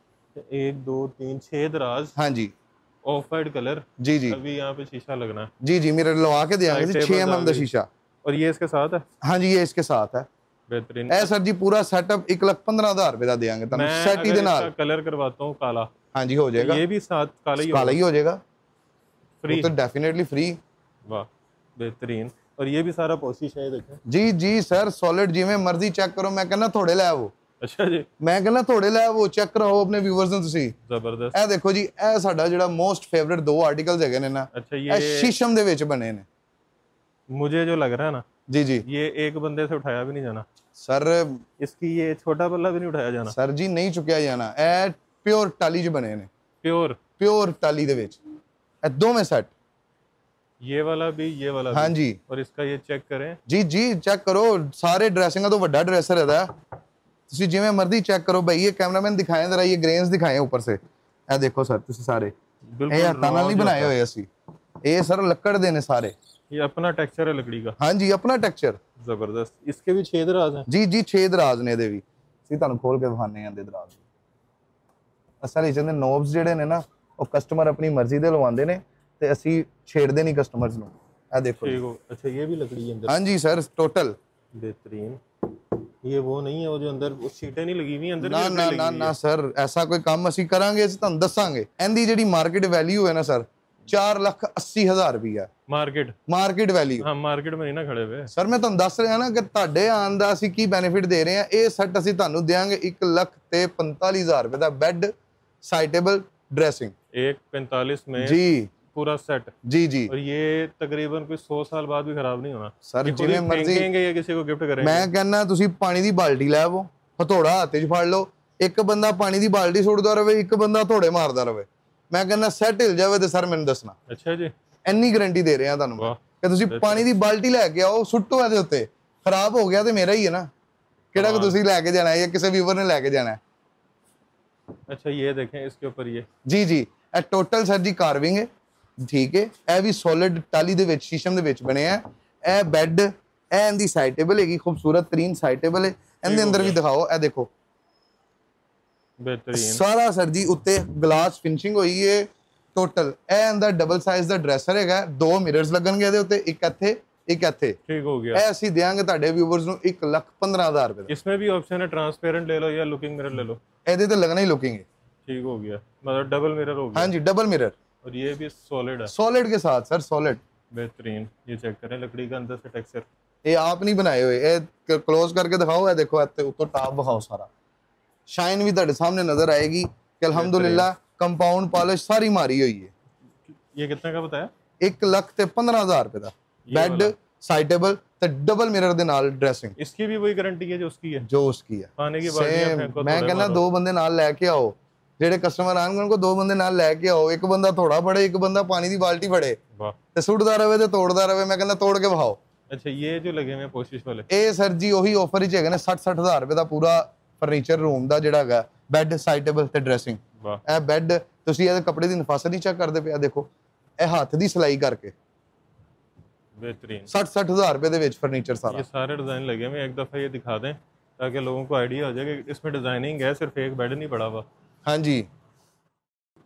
1 2 3 6 दराज ਹਾਂਜੀ ऑफ वाइट कलर। जी जी अभी यहाँ पे शीशा लगना है। जी जी मिरर लगा के देंगे Side 6 tables mm आ ਦਾ गई। शीशा। और ये इसके साथ है? हाँ जी ये इसके साथ है। बेहतरीन। ਇਹ ਸਰ ਜੀ ਪੂਰਾ ਸੈਟਅਪ 1,15,000 ਰੁਪਏ ਦਾ ਦੇਵਾਂਗੇ ਤੁਹਾਨੂੰ मैं ਸੈਟ ਹੀ ਦੇ अगर ਨਾਲ। इसका कलर करवाता हूँ काला, ਹਾਂਜੀ ਹੋ ਜਾਏਗਾ, ये भी साथ काला ही ਕਾਲਾ होगा? ਹੀ ਹੋ ਜਾਏਗਾ फ्री? तो डेफिनेटली फ्री। वाह बेहतरीन। और ये भी सारा पोशिश है, देखें। जी जी सर सॉलिड, जिਵੇਂ ਮਰਜ਼ੀ ਚੈੱਕ ਕਰੋ। ਮੈਂ ਕਹਿੰਦਾ ਥੋੜੇ ਲੈ ਆਵੋ, अच्छा जी, ਮੈਂ ਕਹਿੰਦਾ ਥੋੜੇ ਲੈ ਉਹ ਚੈੱਕ ਕਰਾਓ ਆਪਣੇ ਵਿਊਅਰਸ ਨੂੰ ਤੁਸੀਂ। जबरदस्त। ਇਹ ਦੇਖੋ ਜੀ, ਇਹ ਸਾਡਾ ਜਿਹੜਾ ਮੋਸਟ ਫੇਵਰਿਟ ਦੋ ਆਰਟੀਕਲਸ ਹੈਗੇ ਨੇ ਨਾ, अच्छा ਇਹ ये ਸ਼ੀਸ਼ਮ ਦੇ ਵਿੱਚ ਬਣੇ ਨੇ। मुझे जो लग रहा है ना, ਜੀ ਜੀ ये एक बंदे से उठाया भी नहीं जाना, ਸਰ, इसकी ये छोटा पल्ला भी नहीं उठाया जाना। ਸਰ ਜੀ ਨਹੀਂ ਚੁੱਕਿਆ ਜਾਣਾ। ਇਹ ਪਿਓਰ ਟਾਲੀ 'ਚ ਬਣੇ ਨੇ, प्योर। ਪਿਓਰ ਟਾਲੀ ਦੇ ਵਿੱਚ ਇਹ ਦੋਵੇਂ ਸੈੱਟ। ये वाला भी, ये वाला भी। ਹਾਂਜੀ और इसका ये चेक करें। ਜੀ ਜੀ ਚੈੱਕ ਕਰੋ, ਸਾਰੇ ਡਰੈਸਿੰਗਾਂ ਤੋਂ ਵੱਡਾ ਡਰੈਸਰ ਇਹਦਾ। ਤੁਸੀਂ ਜਿਵੇਂ ਮਰਜ਼ੀ ਚੈੱਕ ਕਰੋ ਭਾਈ। ਇਹ ਕੈਮਰਾਮੈਨ ਦਿਖਾਏ ਜ਼ਰਾ, ਇਹ ਗ੍ਰੇਨਸ ਦਿਖਾਏ ਉੱਪਰ ਸੇ। ਇਹ ਦੇਖੋ ਸਰ ਤੁਸੀਂ ਸਾਰੇ, ਇਹ बिल्कुल ਹੱਥਾਂ ਨਾਲ ਨਹੀਂ raw ਬਣਾਏ जो ਹੋਏ ਅਸੀਂ, ਇਹ ਸਰ ਲੱਕੜ ਦੇ ਨੇ ਸਾਰੇ। ये अपना टेक्सचर है लकड़ी का। ਹਾਂਜੀ ਆਪਣਾ ਟੈਕਸਚਰ। जबरदस्त। इसके भी 6 दराज हैं। ਜੀ ਜੀ 6 ਦਰਾਜ਼ ਨੇ ਇਹਦੇ ਵੀ। ਅਸੀਂ ਤੁਹਾਨੂੰ ਖੋਲ ਕੇ ਦਿਖਾਣੇ ਆਂ ਦੇ ਦਰਾਜ਼। ਅਸਲ ਵਿੱਚ ਇਹਦੇ ਨੋਬਸ ਜਿਹੜੇ ਨੇ ਨਾ, ਉਹ ਕਸਟਮਰ ਆਪਣੀ ਮਰਜ਼ੀ ਦੇ ਲਵਾਉਂਦੇ ਨੇ ਤੇ ਅਸੀਂ ਛੇੜਦੇ ਨਹੀਂ ਕਸਟਮਰਸ ਨੂੰ। ਇਹ ਦੇਖੋ ठीक हो। अच्छा ये भी लकड़ी है अंदर। ਹਾਂਜੀ ਸਰ ਟੋਟਲ। बेहतरीन। ये वो नहीं है वो जो अंदर वो सीटें नहीं लगी हुई अंदर भी ਨਾ लकड़ी ਨਾ लगी ਨਾ हुई ਨਾ है। ਸਰ, ਐਸਾ ਕੋਈ ਕੰਮ ਅਸੀਂ ਕਰਾਂਗੇ ਅਸੀਂ ਤੁਹਾਨੂੰ ਦੱਸਾਂਗੇ। ਇਹਦੀ ਜਿਹੜੀ ਮਾਰਕੀਟ ਵੈਲਿਊ ਹੈ ਨਾ ਸਰ, 4,80,000 ਰੁਪਈਆ मार्केट। Market value. हाँ मार्केट में नहीं ना खड़े हुए। ਸਰ ਮੈਂ ਤੁਹਾਨੂੰ ਦੱਸ ਰਿਹਾ ਨਾ ਕਿ ਤੁਹਾਡੇ ਆਉਣ ਦਾ ਅਸੀਂ ਕੀ ਬੈਨੀਫਿਟ ਦੇ ਰਹੇ ਹਾਂ। ਇਹ ਸੈੱਟ ਅਸੀਂ ਤੁਹਾਨੂੰ ਦੇਵਾਂਗੇ 1,45,000 ਰੁਪਏ ਦਾ, ਬੈੱਡ, ਸਾਈਡ ਟੇਬਲ, ਡਰੈਸਿੰਗ। 1,45 में ਜੀ पूरा सेट। ਜੀ ਜੀ और ये तकरीबन कोई 100 साल बाद भी खराब नहीं होना। ਸਰ ये खुद ही ਜਿਵੇਂ ਮਰਜ਼ੀ। फेंकेंगे या किसी को गिफ्ट करेंगे। ਮੈਂ ਕਹਿੰਦਾ ਤੁਸੀਂ ਪਾਣੀ ਦੀ ਬਾਲਟੀ ਲੈ ਆਵੋ, ਹਥੌੜਾ ਹੱਥ 'ਚ ਫੜ ਲਓ, ਇੱਕ ਬੰਦਾ ਪਾਣੀ ਦੀ ਬਾਲਟੀ ਸੁੱਟਦਾ ਰਵੇ, ਇੱਕ ਬੰਦਾ ਹਥੌੜੇ ਮਾਰਦਾ ਰਵੇ। ਮੈਂ ਕਹਿੰਦਾ ਸੈੱਟ ਹਿਲ ਜਾਵੇ ਤੇ ਸਰ ਮੈਨੂੰ ਦੱਸਣਾ। अच्छा जी। ਇੰਨੀ ਗਾਰੰਟੀ ਦੇ ਰਿਹਾ ਤੁਹਾਨੂੰ ਵਾਹ। ਕਿ ਤੁਸੀਂ ਪਾਣੀ ਦੀ ਬਾਲਟੀ ਲੈ ਕੇ ਆਓ, ਸੁੱਟੋ ਇਹਦੇ ਉੱਤੇ, ਖਰਾਬ ਹੋ ਗਿਆ ਤੇ ਮੇਰਾ ਹੀ ਹੈ ਨਾ। ਕਿਹੜਾ ਕਿ ਤੁਸੀਂ ਲੈ ਕੇ ਜਾਣਾ ਹੈ ਜਾਂ ਕਿਸੇ ਵੀਵਰ ਨੇ ਲੈ ਕੇ ਜਾਣਾ ਹੈ। अच्छा ये देखें इसके ऊपर ये। ਜੀ ਜੀ ਇਹ ਟੋਟਲ ਸਰ ਜੀ ਕਾਰਵਿੰਗ ਹੈ, ਠੀਕ ਹੈ। ਇਹ ਵੀ ਸੋਲਿਡ ਟਾਲੀ ਦੇ ਵਿੱਚ, ਸ਼ੀਸ਼ਮ ਦੇ ਵਿੱਚ ਬਣੇ ਆ। ਇਹ ਬੈੱਡ, ਇਹ ਇਹਦੀ ਸਾਈਡ ਟੇਬਲ ਹੈਗੀ, ਖੂਬਸੂਰਤ ਤਰੀਨ ਸਾਈਡ ਟੇਬਲ ਹੈ। ਇਹਦੇ ਅੰਦਰ ਵੀ ਦਿਖਾਓ, ਇਹ ਦੇਖੋ बेहतरीन। ਸਾਰਾ ਸਰ ਜੀ ਉੱਤੇ ਗਲਾਸ ਫਿਨਿਸ਼ਿੰਗ ਹੋਈ ਹੈ ਟੋਟਲ। ਇਹ ਅੰਦਰ ਡਬਲ ਸਾਈਜ਼ ਦਾ ਡਰੈਸਰ ਹੈਗਾ, 2 ਮਿਰਰਸ ਲੱਗਣਗੇ ਇਹਦੇ ਉੱਤੇ, ਇੱਕ ਇੱਥੇ ਇੱਕ ਇੱਥੇ। ठीक हो गया। ਇਹ ਅਸੀਂ ਦੇਾਂਗੇ ਤੁਹਾਡੇ ਵਿਊਵਰਸ ਨੂੰ 1,15,000 ਰੁਪਏ ਦਾ। इसमें भी ऑप्शन है ट्रांसपेरेंट ले लो या लुकिंग मिरर ले लो। ਇਹਦੇ ਤੇ ਲੱਗਣਾ ਹੀ ਲੁਕਿੰਗ ਹੈ। ठीक हो गया, मतलब डबल मिरर हो गया। हाँ जी डबल मिरर, और ये भी सॉलिड है। सॉलिड के साथ सर, सॉलिड। बेहतरीन। ये चेक करें लकड़ी का अंदर से टेक्सचर। ये आप नहीं बनाए हुए, ये क्लोज करके दिखाओ। है देखो इत्ते उत्तो टॉप दिखाओ, सारा शाइन भी ਤੁਹਾਡੇ ਸਾਹਮਣੇ नजर आएगी कि अल्हम्दुलिल्लाह कंपाउंड पॉलिश सारी मारी हुई है। ये कितने का बताया? 1,15,000 रुपए ਦਾ बेड, साइड टेबल ਤੇ डबल मिरर ਦੇ ਨਾਲ ਡਰੈਸਿੰਗ। इसकी भी वही गारंटी है जो उसकी है। जो उसकी है पानी की बाल्टियां फेंको, मैं थोड़े कहना मारो। 2 ਬੰਦੇ ਨਾਲ ਲੈ ਕੇ ਆਓ, ਜਿਹੜੇ ਕਸਟਮਰ ਆਣਗੇ ਉਹਨਾਂ ਕੋ 2 ਬੰਦੇ ਨਾਲ ਲੈ ਕੇ ਆਓ। ਇੱਕ ਬੰਦਾ ਥੋੜਾ ਫੜੇ, ਇੱਕ ਬੰਦਾ ਪਾਣੀ ਦੀ ਬਾਲਟੀ ਫੜੇ वाह। ਤੇ ਸੁੱਟਦਾ ਰਵੇ ਤੇ ਤੋੜਦਾ ਰਵੇ। ਮੈਂ ਕਹਿੰਦਾ ਤੋੜ ਕੇ ਵਿਖਾਓ। अच्छा ये जो लगे हुए हैं पोशिश वाले, ਇਹ ਸਰ ਜੀ ਉਹੀ ਆਫਰ ਵਿੱਚ ਹੈਗੇ ਨੇ। 60,000 ਰੁਪਏ ਦਾ ਪੂਰਾ ਫਰਨੀਚਰ ਰੂਮ ਦਾ ਜਿਹੜਾ ਹੈਗਾ, ਬੈੱਡ, ਸਾਈਡ ਟੇਬਲ ਤੇ ਡਰੈਸਿੰਗ। वाह। ਇਹ ਬੈੱਡ ਤੁਸੀਂ ਇਹਦੇ ਕੱਪੜੇ ਦੀ ਨਫਾਸਤ ਨਹੀਂ ਚੈੱਕ ਕਰਦੇ ਪਿਆ, ਦੇਖੋ ਇਹ ਹੱਥ ਦੀ ਸਿਲਾਈ ਕਰਕੇ बेहतरीन। 60,000 रुपए ਦੇ ਵਿੱਚ ਫਰਨੀਚਰ ਸਾਰਾ। ये सारे डिजाइन लगे हुए हैं, एक दफा ये दिखा दें ताकि लोगों को आइडिया हो जाए कि इसमें डिजाइनिंग है, सिर्फ एक बेड नहीं पड़ा हुआ। ਹਾਂਜੀ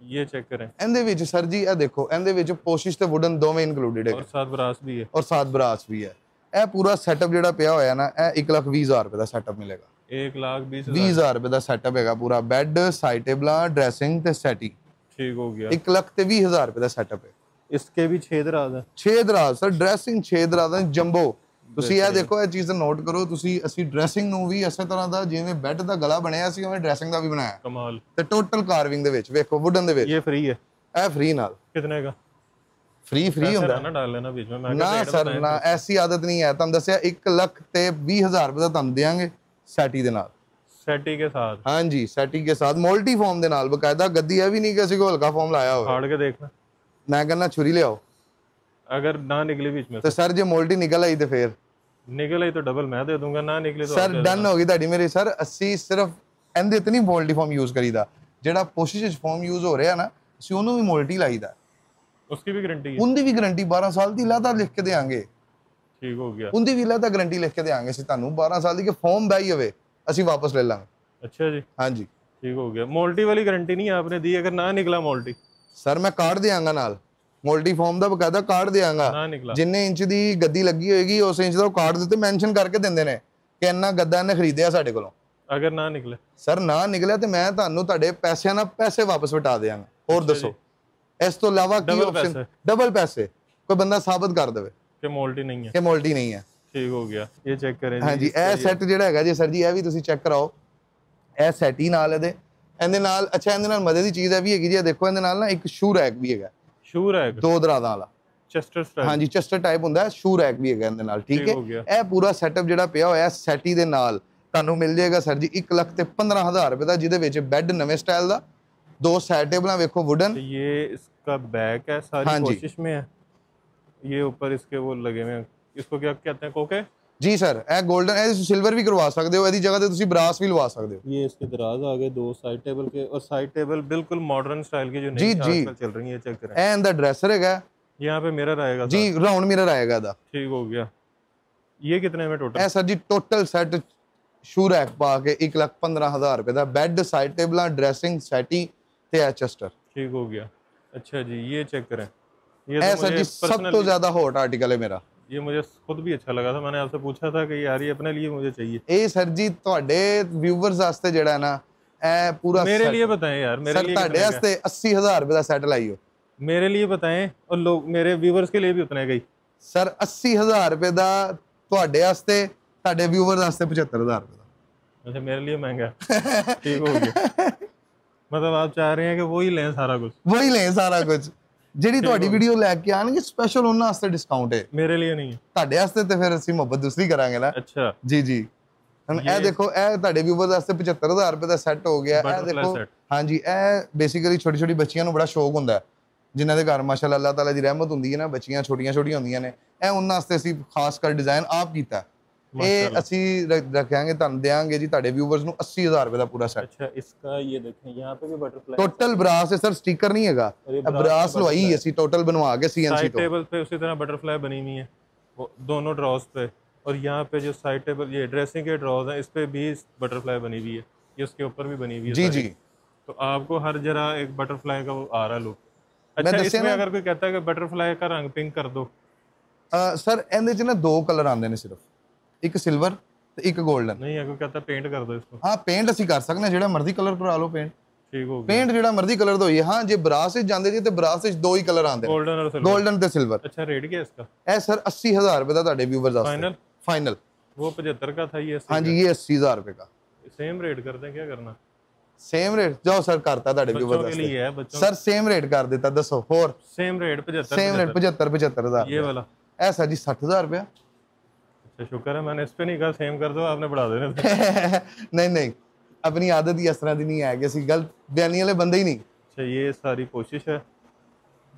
ये चेक करें। ਇਹਦੇ ਵਿੱਚ ਸਰ ਜੀ ਇਹ ਦੇਖੋ, ਇਹਦੇ ਵਿੱਚ ਪੋਸ਼ਿਸ਼ ਤੇ ਵੁਡਨ ਦੋਵੇਂ ਇਨਕਲੂਡਡ ਹੈ और साथ ब्रास भी है। ਔਰ ਸਾਥ ਬਰਾਸ ਵੀ ਹੈ। ਇਹ ਪੂਰਾ ਸੈਟਅਪ ਜਿਹੜਾ ਪਿਆ ਹੋਇਆ ਨਾ, ਇਹ 1,20,000 ਰੁਪਏ ਦਾ ਸੈਟਅਪ ਮਿਲੇਗਾ। 1,20,000। 20,000 ਰੁਪਏ ਦਾ ਸੈਟਅਪ ਹੈਗਾ ਪੂਰਾ, ਬੈੱਡ, ਸਾਈਡ ਟੇਬਲਾਂ, ਡਰੈਸਿੰਗ ਤੇ ਸੈਟੀ। ठीक हो गया। 1,20,000 ਰੁਪਏ ਦਾ ਸੈਟਅਪ ਹੈ। इसके भी 6 दराज है। 6 ਦਰਾਜ਼ ਸਰ, ਡਰੈਸਿੰਗ 6 ਦਰਾਜ਼ਾਂ ਜੰਬੋ। ਤੁਸੀਂ ਇਹ ਦੇਖੋ, ਇਹ ਚੀਜ਼ ਨੋਟ ਕਰੋ ਤੁਸੀਂ। ਅਸੀਂ ਡਰੈਸਿੰਗ ਨੂੰ ਵੀ ਇਸੇ ਤਰ੍ਹਾਂ ਦਾ ਜਿਵੇਂ ਬੈੱਡ ਦਾ ਗਲਾ ਬਣਿਆ ਸੀ ਉਵੇਂ ਡਰੈਸਿੰਗ ਦਾ ਵੀ ਬਣਾਇਆ कमाल। ਤੇ ਟੋਟਲ ਕਾਰਵਿੰਗ ਦੇ ਵਿੱਚ ਵੇਖੋ, ਵੁਡਨ ਦੇ ਵਿੱਚ। ये फ्री है। ਇਹ ਫ੍ਰੀ ਨਾਲ, कितने का? ਫ੍ਰੀ पैसे ਹੁੰਦਾ ना डाल लेना बीच में। मैं ਨਾ ਸਰ ਨਾ, ਐਸੀ ਆਦਤ ਨਹੀਂ ਹੈ। ਤੁਹਾਨੂੰ ਦੱਸਿਆ 1,20,000 ਰੁਪਏ ਦਾ ਤੁਹਾਨੂੰ ਦੇਾਂਗੇ ਸੈਟੀ ਦੇ ਨਾਲ। सेटी के साथ ਹਾਂਜੀ ਸੈਟੀ ਕੇ ਸਾਥ, ਮੋਲਟੀ ਫਾਰਮ ਦੇ ਨਾਲ ਬਕਾਇਦਾ ਗੱਦੀ। ਇਹ ਵੀ ਨਹੀਂ ਕਿ ਅਸੀਂ ਕੋਈ ਹਲਕਾ ਫਾਰਮ ਲਾਇਆ ਹੋਵੇ। फाड़ के देखना, ਮੈਂ ਕਹਿੰਦਾ ਛੁਰੀ ਲਿਆਓ अगर ना निकली बीच में ਤੇ ਸਰ ਜੇ ਮੋਲਟੀ ਨਿਕਲ ਆਈ ਤੇ ਫੇਰ निकल आई तो डबल मैं दे दूंगा, ना निकली तो ਸਰ ਡਨ ਹੋ ਗਈ ਤੁਹਾਡੀ ਮੇਰੀ। ਸਰ ਅਸੀਂ ਸਿਰਫ ਇਹਦੇ ਤੇ ਨਹੀਂ ਮੋਲਟੀ ਫਾਰਮ ਯੂਜ਼ ਕਰੀਦਾ, ਜਿਹੜਾ ਪੋਸ਼ਿਸ਼ ਵਿੱਚ ਫਾਰਮ ਯੂਜ਼ ਹੋ ਰਿਹਾ ਨਾ, ਅਸੀਂ ਉਹਨੂੰ ਵੀ ਮੋਲਟੀ ਲਾਈਦਾ। उसकी भी गारंटी है। ਉਹਦੀ ਵੀ ਗਾਰੰਟੀ 12 ਸਾਲ ਦੀ ਲਾਤਾ ਲਿਖ ਕੇ ਦੇਾਂਗੇ। ठीक हो गया। ਉਹਦੀ ਵੀ ਲਾਤਾ ਗਾਰੰਟੀ ਲਿਖ ਕੇ ਦੇਾਂਗੇ ਅਸੀਂ ਤੁਹਾਨੂੰ 12 ਸਾਲ ਦੀ, ਕਿ ਫਾਰਮ ਬਈ ਹੋਵੇ ਅਸੀਂ ਵਾਪਸ ਲੈ ਲਾਂਗੇ। अच्छा जी। ਹਾਂਜੀ ठीक हो गया। मोल्टी वाली गारंटी नहीं आपने दी, अगर ना निकला मोल्टी? ਸਰ ਮੈਂ ਕਾਰਡ ਦੇਾਂਗਾ ਨਾਲ, ਮੋਲਟੀ ਫਾਰਮ ਦਾ ਬਕਾਇਦਾ ਕਾਰਡ ਦੇਾਂਗਾ। ना निकला? ਜਿੰਨੇ ਇੰਚ ਦੀ ਗੱਦੀ ਲੱਗੀ ਹੋਏਗੀ ਉਸ ਇੰਚ ਦਾ ਉਹ ਕਾਰਡ ਦੇ ਉੱਤੇ ਮੈਂਸ਼ਨ ਕਰਕੇ ਦਿੰਦੇ ਨੇ ਕਿ ਇੰਨਾ ਗੱਦਾ ਇਹਨੇ ਖਰੀਦਿਆ ਸਾਡੇ ਕੋਲੋਂ। अगर ना निकले? ਸਰ ਨਾ ਨਿਕਲਿਆ ਤੇ ਮੈਂ ਤੁਹਾਨੂੰ ਤੁਹਾਡੇ ਪੈਸਿਆਂ ਨਾਲ ਪੈਸੇ ਵਾਪਸ ਵਟਾ ਦੇਵਾਂਗਾ। ਹੋਰ ਦੱਸੋ ਇਸ ਤੋਂ ਇਲਾਵਾ ਕੀ Double ਆਪਸ਼ਨ? ਪੈਸੇ। ਡਬਲ ਪੈਸੇ ਕੋਈ ਬੰਦਾ ਸਾਬਤ ਕਰ ਦੇਵੇ कि मोल्टी नहीं है। ਕਿ ਮੋਲਟੀ ਨਹੀਂ ਹੈ। ठीक हो गया। ये चेक करें जी। ਹਾਂਜੀ ਇਹ ਸੈੱਟ ਜਿਹੜਾ ਹੈਗਾ ਜੀ ਸਰ ਜੀ, ਇਹ ਵੀ ਤੁਸੀਂ ਚੈੱਕ ਕਰਾਓ। ਇਹ ਸੈਟੀ ਨਾਲ ਇਹਦੇ ਨਾਲ ਅੱਛਾ ਇਹਦੇ ਨਾਲ ਮਜ਼ੇ ਦੀ ਚੀਜ਼ ਹੈ ਵੀ ਹੈਗੀ ਜੀ, ਇਹ ਦੇਖੋ ਇਹਦੇ ਨਾਲ ਨਾ ਇੱਕ ਸ਼ੂ ਰੈਕ ਵੀ ਹੈਗਾ, ਸ਼ੂ ਰੈਕ 2 ਦਰਾਜ਼ਾਂ ਵਾਲਾ, ਚੈਸਟਰ ਸਟਾਈਲ। ਹਾਂਜੀ ਚੈਸਟਰ ਟਾਈਪ ਹੁੰਦਾ ਹੈ, ਸ਼ੂ ਰੈਕ ਵੀ ਹੈਗਾ ਇਹਦੇ ਨਾਲ, ਠੀਕ ਹੈ। ਇਹ ਪੂਰਾ ਸੈਟਅਪ ਜਿਹੜਾ ਪਿਆ ਹੋਇਆ ਸੈਟੀ ਦੇ ਨਾਲ ਤੁਹਾਨੂੰ ਮਿਲ ਜਾਏਗਾ ਸਰ ਜੀ 1,15,000 ਰੁਪਏ ਦਾ, ਜਿਹਦੇ ਵਿੱਚ ਬੈੱਡ ਨਵੇਂ ਸਟਾइल ਦਾ, 2 साइड टेबल देखो वुडन। ये इसका बैक है, सारी कोशिश में है। ये ऊपर इसके वो लगे हुए हैं, इसको क्या कहते हैं, कोके? जी सर, ए गोल्डन ए सिल्वर भी करवा सकते हो, ਇਹਦੀ ਜਗ੍ਹਾ ਤੇ ਤੁਸੀਂ ब्रास भी लवा सकते हो। ये इसके दराज आ गए 2 साइड टेबल के, और साइड टेबल बिल्कुल मॉडर्न स्टाइल के जो नई आजकल चल रही है, चेक करें। ए अंदर ड्रेसर हैगा, यहाँ पे मिरर आएगा जी, राउंड मिरर आएगा दा, ठीक हो गया। ये कितने में टोटल? ए सर जी टोटल सेट शू रैक पा के 1,15,000 रुपए ਦਾ, ਬੈੱਡ ਸਾਈਡ ਟੇਬਲਾਂ ਡਰੈਸਿੰਗ ਸੈਟੀ ਤੇ ਐ ਚੈਸਟਰ, ठीक हो गया। अच्छा जी, ये चेक करें, ये तो सर जी सब तो ज्यादा हॉट आर्टिकल है मेरा, ये मुझे खुद भी अच्छा लगा था, मैंने आपसे पूछा था कि यार ये अपने लिए मुझे चाहिए। ਇਹ ਸਰ ਜੀ ਤੁਹਾਡੇ ਵਿਊਅਰਸ ਵਾਸਤੇ ਜਿਹੜਾ ਨਾ ਇਹ ਪੂਰਾ मेरे लिए बताएं यार, मेरे लिए ਤੁਹਾਡੇ ਵਾਸਤੇ 80,000 ਰੁਪਏ ਦਾ ਸੈਟ ਲਾਈਓ। मेरे लिए बताएं, और लोग मेरे व्यूअर्स के लिए भी उतना गई सर 80,000 रुपए ਦਾ ਤੁਹਾਡੇ ਵਾਸਤੇ, ਤੁਹਾਡੇ ਵਿਊਅਰਸ ਵਾਸਤੇ 75,000 रुपए ਦਾ। अच्छा, मेरे लिए महंगा ठीक हो गया। मतलब आप चाह रहे हैं कि वही लें सारा कुछ? वही लें सारा कुछ, ਜਿਹੜੀ ਤੁਹਾਡੀ ਵੀਡੀਓ ਲੈ ਕੇ ਆਣਗੇ ਸਪੈਸ਼ਲ ਉਹਨਾਂ ਵਾਸਤੇ ਡਿਸਕਾਊਂਟ ਹੈ, ਮੇਰੇ ਲਈ ਨਹੀਂ ਹੈ। ਤੁਹਾਡੇ ਵਾਸਤੇ ਤੇ ਫਿਰ ਅਸੀਂ ਮੁਹੱਬਤ ਦੂਸਰੀ ਕਰਾਂਗੇ ਨਾ। ਅੱਛਾ ਜੀ ਜੀ, ਹੁਣ ਇਹ ਦੇਖੋ ਇਹ ਤੁਹਾਡੇ ਵਿਊਅਰਸ ਵਾਸਤੇ 75,000 ਰੁਪਏ ਦਾ ਸੈੱਟ ਹੋ ਗਿਆ। ਇਹ ਦੇਖੋ ਹਾਂਜੀ, ਇਹ ਬੇਸਿਕਲੀ ਛੋਟੀ ਛੋਟੀ ਬੱਚੀਆਂ ਨੂੰ ਬੜਾ ਸ਼ੌਕ ਹੁੰਦਾ ਹੈ, ਜਿਨ੍ਹਾਂ ਦੇ ਘਰ ਮਾਸ਼ਾਅੱਲਾ ਅੱਲਾਹ ਤਾਲਾ ਦੀ ਰਹਿਮਤ ਹੁੰਦੀ ਹੈ ਨਾ, ਬੱਚੀਆਂ ਛੋਟੀਆਂ ਛੋਟੀਆਂ ਹੁੰਦੀਆਂ ਨੇ, ਇਹ ਉਹਨਾਂ ਵਾਸਤੇ ਅਸੀਂ ਖਾਸ ਕਰ ਡਿਜ਼ਾਈਨ ਆਪ ਕੀਤਾ। ਇਹ ਅਸੀਂ ਰੱਖਾਂਗੇ, ਤੁਹਾਨੂੰ ਦੇਾਂਗੇ ਜੀ ਤੁਹਾਡੇ ਵਿਊਅਰਸ ਨੂੰ 80,000 ਰੁਪਏ ਦਾ ਪੂਰਾ ਸੈਟ। अच्छा, इसका ये देखें, यहाँ पे भी बटरफ्लाई टोटल ब्रास है सर, स्टिकर नहीं हैगा, ब्रास लवाई ਅਸੀਂ टोटल बनवा के सीएनसी साइड टेबल पे उसी तरह बटरफ्लाई बनी हुई है वो दोनों ड्रॉज पे, और यहाँ पे जो साइड टेबल ये ड्रेसिंग के ड्रॉज हैं, इस पे भी बटरफ्लाई बनी हुई है, ये उसके ऊपर भी बनी हुई है। जी जी, तो आपको हर जरा एक बटरफ्लाई का वो आ रहा लुक। अच्छा, इसमें अगर कोई कहता है कि बटरफ्लाई का रंग पिंक कर दो, सर ਇਹਦੇ ਚ ਨਾ 2 ਕਲਰ ਆਉਂਦੇ ਨੇ ਸਿਰਫ, ਇੱਕ ਸਿਲਵਰ ਤੇ ਇੱਕ 골ਡਨ। नहीं है कोई कहता पेंट कर दो इसको? हाँ, पेंट ਅਸੀਂ ਕਰ ਸਕਦੇ ਹਾਂ, ਜਿਹੜਾ ਮਰਜ਼ੀ ਕਲਰ ਕਰਾ ਲਓ पेंट, ठीक हो गया। पेंट ਜਿਹੜਾ ਮਰਜ਼ੀ ਕਲਰ ਦਾ ਹੋਈ। ਹਾਂ, ਜੇ ਬਰਾਸ ਵਿੱਚ ਜਾਂਦੇ ਜੀ ਤੇ ਬਰਾਸ ਵਿੱਚ 2 ਹੀ ਕਲਰ ਆਉਂਦੇ ਨੇ, गोल्डन और सिल्वर। 골ਡਨ ਤੇ ਸਿਲਵਰ। अच्छा, रेट क्या है इसका? ਇਹ ਸਰ 80,000 रुपए ਦਾ ਤੁਹਾਡੇ ਵਿਊਅਰਸ ਵਾਸਤੇ फाइनल। फाइनल वो 75 का था, ये हाँ जी, ये 80,000 रुपए का सेम रेट कर दें, क्या करना? सेम रेट जाओ सर, करता ਤੁਹਾਡੇ बच्चों ਵਿਊਅਰਸ के ਵਾਸਤੇ लिए है, बच्चों ਸਰ सेम रेट कर देता। दसो ਹੋਰ सेम रेट 75 सेम रेट 75,000 ये वाला। ਇਹ ਸਰ ਜੀ 60,000 रुपया। अच्छा, शुक्र है मैंने इस पे नहीं कहा सेम कर दो, आपने बढ़ा देने थे। नहीं नहीं, अपनी आदत ही इस तरह की नहीं है कि ਅਸੀਂ ਗਲਤ ਬਿਆਨੀ ਵਾਲੇ ਬੰਦੇ ਹੀ ਨਹੀਂ। अच्छा, ये सारी कोशिश है,